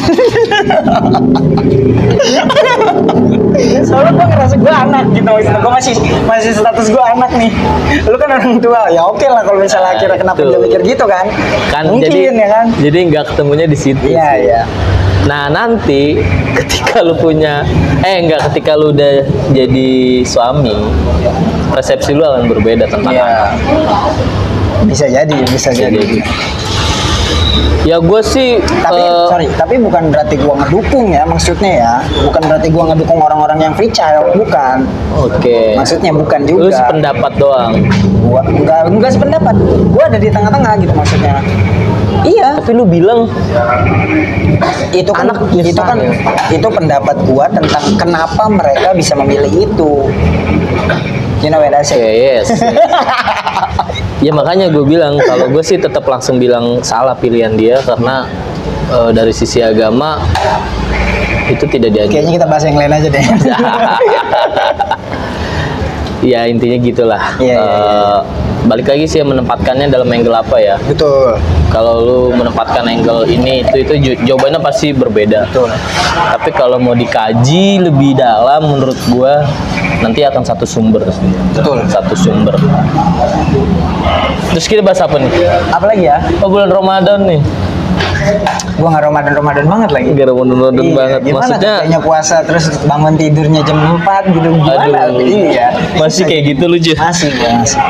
Soalnya gua ngerasa gua anak gitu, maksudnya gua masih status gua anak nih. Lu kan orang tua, ya oke lah kalau misalnya akhirnya kenapa dia mikir gitu kan? Mungkin jadi, ya kan? Jadi nggak ketemunya di situ. Iya. Nah nanti ketika lu punya, ketika lu udah jadi suami, persepsi lu akan berbeda tentang anak. Bisa jadi. Ya gue sih tapi bukan berarti gua ngedukung ya, maksudnya ya bukan berarti gua ngedukung orang-orang yang free child, bukan. Oke. Maksudnya bukan juga. Lu sependapat doang. Gua enggak sependapat, gua ada di tengah-tengah gitu maksudnya. Iya. Tapi lu bilang itu kan itu pendapat gua tentang kenapa mereka bisa memilih itu. You know what I say? Yes. Ya makanya gue bilang, kalau gue sih tetap langsung bilang salah pilihan dia, karena dari sisi agama itu tidak diajarkan. Kayaknya kita bahas yang lain aja deh. Ya intinya gitulah. Balik lagi sih, menempatkannya dalam angle apa ya. Betul. Kalau lu menempatkan angle ini itu jawabannya pasti berbeda. Betul. Tapi kalau mau dikaji lebih dalam, menurut gua nanti akan satu sumber. Betul. Satu sumber. Terus kita bahas apa nih? Apalagi ya? Oh, bulan Ramadan nih. Gua nggak Ramadan banget lagi. Gak Ramadan Iya, banget. gimana Maksudnya kayaknya puasa terus bangun tidurnya jam 4 gitu gimana? aduh, Iya. masih kayak gitu lu, Ju? Masih gua masih.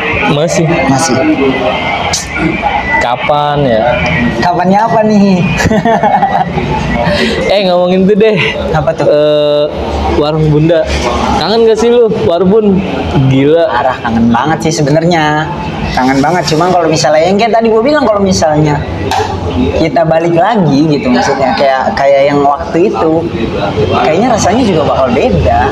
Masih. Kapan ya? Kapannya apa nih? Ngomongin tuh deh. Apa tuh? Warung Bunda. Kangen gak sih lu? Warbun. Gila. Arah kangen banget sih sebenarnya. Kangen banget, cuma kalau misalnya yang kayak tadi gue bilang, kalau misalnya kita balik lagi gitu, maksudnya kayak yang waktu itu, kayaknya rasanya juga bakal beda.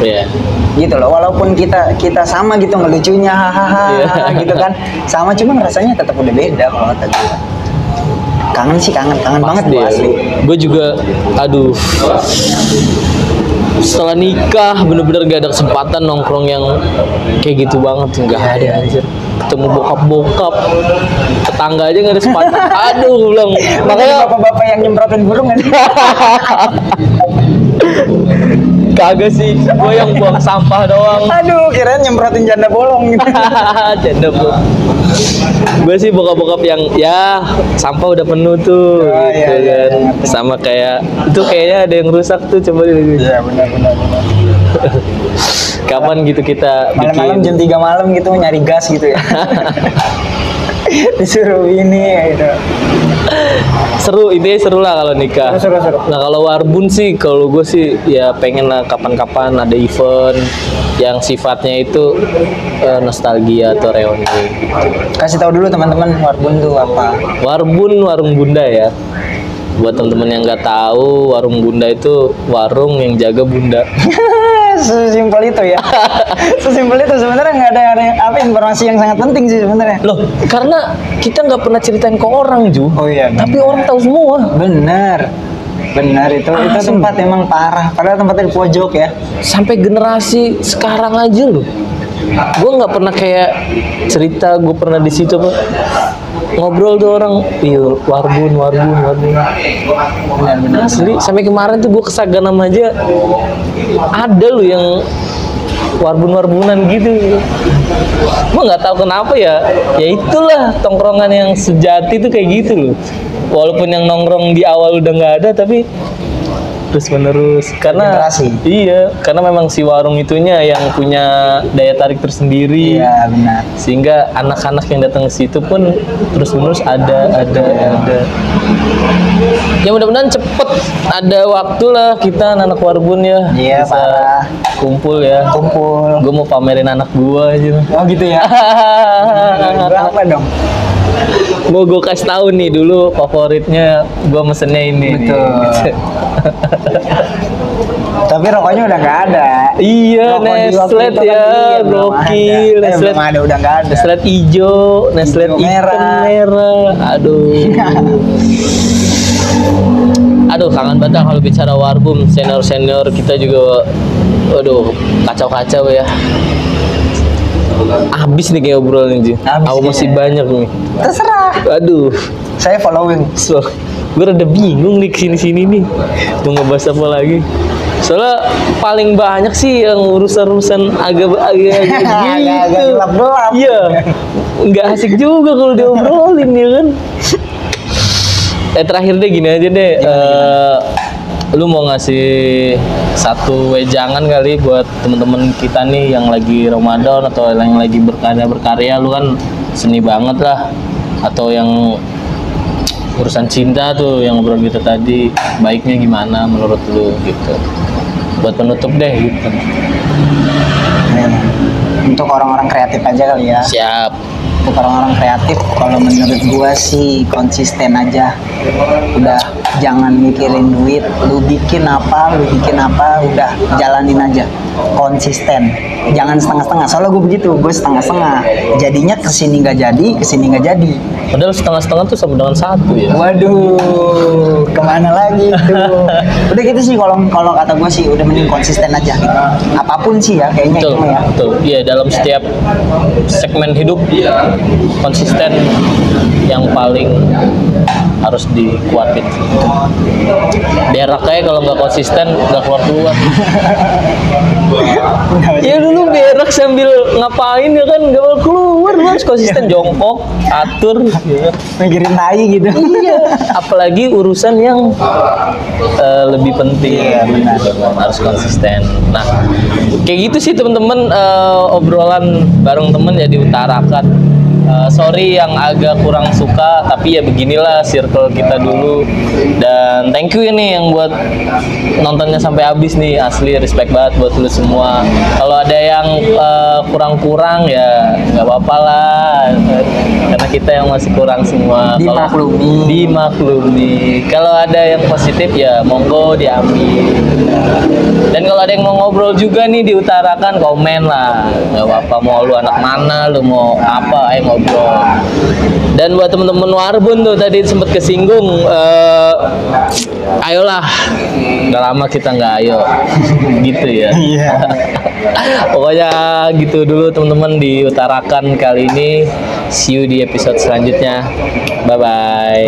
Iya. Gitu loh, walaupun kita sama gitu ngelucunya hahaha Iya. gitu kan, sama, cuman rasanya tetap udah beda kalau tadi. Kangen sih, kangen banget gue asli. Gue juga, aduh. Setelah nikah bener-bener gak ada kesempatan nongkrong yang kayak gitu banget, nggak ada anjir. Ketemu bokap-bokap, tetangga aja nggak ada kesempatan. Aduh, gue bilang. Makanya bapak-bapak yang nyemprotin burung kan. Kagak sih, gue yang buang sampah doang. Aduh, kirain nyemprotin janda bolong gitu. Janda bro. Gue sih bokap-bokap yang ya sampah udah penuh tuh, Oh, gitu iya, kan. iya. Sama kayak itu kayaknya ada yang rusak tuh, coba dulu. Iya, benar. Kapan gitu kita Malam-malam bikin jam 3 malam gitu nyari gas gitu ya. Disuruh ini gitu. seru, intinya seru lah kalau nikah. Seru. Nah kalau warbun sih, kalau gue sih ya pengen lah kapan-kapan ada event yang sifatnya itu nostalgia atau reuni. Kasih tahu dulu teman-teman Warbun tuh apa. Warbun, warung Bunda ya. Buat teman-teman yang nggak tahu, warung Bunda itu warung yang jaga Bunda. Sesimpel itu ya. Sesimpel itu, sebenarnya nggak ada apa informasi yang sangat penting sih sebenarnya. Loh, karena kita nggak pernah ceritain ke orang, Ju. Oh iya. Tapi orang tahu semua. Benar itu tempat emang parah. Padahal tempatnya di pojok ya. Sampai generasi sekarang aja loh. Gue nggak pernah kayak cerita gue pernah di situ apa, ngobrol tuh orang, iya warbun. Benar. Asli, sampai kemarin tuh gue ke Saganam aja ada loh yang warbunan gitu. Gue nggak tahu kenapa ya itulah tongkrongan yang sejati tuh kayak gitu loh. Walaupun yang nongkrong di awal udah nggak ada, tapi terus menerus karena Generasi. iya, karena memang si warung itunya yang punya daya tarik tersendiri. Iya benar. Sehingga anak-anak yang datang ke situ pun terus menerus ada. Ya mudah-mudahan cepet ada waktu lah kita anak warbun ya, Iya, bisa parah. kumpul ya. Kumpul. Gue mau pamerin anak gua aja. Oh gitu ya. Berapa dong? Mau gue kasih tahu nih dulu favoritnya gue mesennya ini. Betul. Tapi rokoknya udah nggak ada. Iya, Rokok di waktu Neslet itu kan ya, iya, belum gokil. ada. Neslet Belum ada, udah nggak ada. Neslet hijau, Neslet Hijau, hitam, merah. Aduh, kangen banget kalau bicara warbum. Senior kita juga, aduh, kacau ya. Habis nih kayak obrolan ini. Aku masih banyak nih. Terserah. Aduh, Saya following. so gue rada bingung nih kesini nih mau ngebahas apa lagi. Soalnya paling banyak sih yang urusan agak-agak gitu. Agak-agak gelap-gelap. Iya, nggak asik juga kalau diobrolin ya kan. Terakhir deh gini aja deh. Lu mau ngasih satu wejangan kali buat temen-temen kita nih yang lagi Ramadan atau yang lagi berkarya, lu kan seni banget lah, atau yang urusan cinta tuh yang ngobrol kita tadi, baiknya gimana menurut lu gitu, buat penutup deh gitu. Untuk orang-orang kreatif aja kali ya. Siap. Untuk orang-orang kreatif, kalau menurut gua sih konsisten aja. Udah jangan mikirin duit, lu bikin apa, udah jalanin aja. Konsisten, jangan setengah-setengah. Soalnya gue begitu, gue setengah-setengah. Jadinya kesini nggak jadi. Padahal setengah-setengah tuh sama dengan satu ya. Waduh, kemana lagi tuh? Udah gitu sih, kalau kata gue sih udah mending konsisten aja gitu. Apapun sih ya, kayaknya Betul, itu ya. betul. Iya, dalam setiap segmen hidup konsisten yang paling harus dikuatin. Berak kayak kalau nggak konsisten nggak keluar. Ya dulu berak sambil ngapain ya kan nggak mau keluar, lu harus konsisten jongkok, atur. Mikirin tai gitu. Iya, apalagi urusan yang lebih penting, harus konsisten. Nah, kayak gitu sih teman-teman, obrolan bareng temen ya diutarakan. Sorry yang agak kurang suka, tapi ya beginilah circle kita dulu. Dan thank you ini yang buat nontonnya sampai habis nih, asli respect banget buat lu semua. Kalau ada yang kurang-kurang ya nggak apa-apa lah, karena kita yang masih kurang semua. Dimaklumi. Kalau ada yang positif ya monggo diambil. Dan kalau ada yang mau ngobrol juga nih diutarakan, komen lah, nggak apa-apa. Mau lu anak mana, lu mau apa, ayo ngobrol. Dan buat temen-temen Warbun tuh tadi sempet kesinggung, ayolah, udah lama kita nggak ayo, gitu ya. Pokoknya gitu dulu teman-teman diutarakan kali ini. See you di episode selanjutnya. Bye.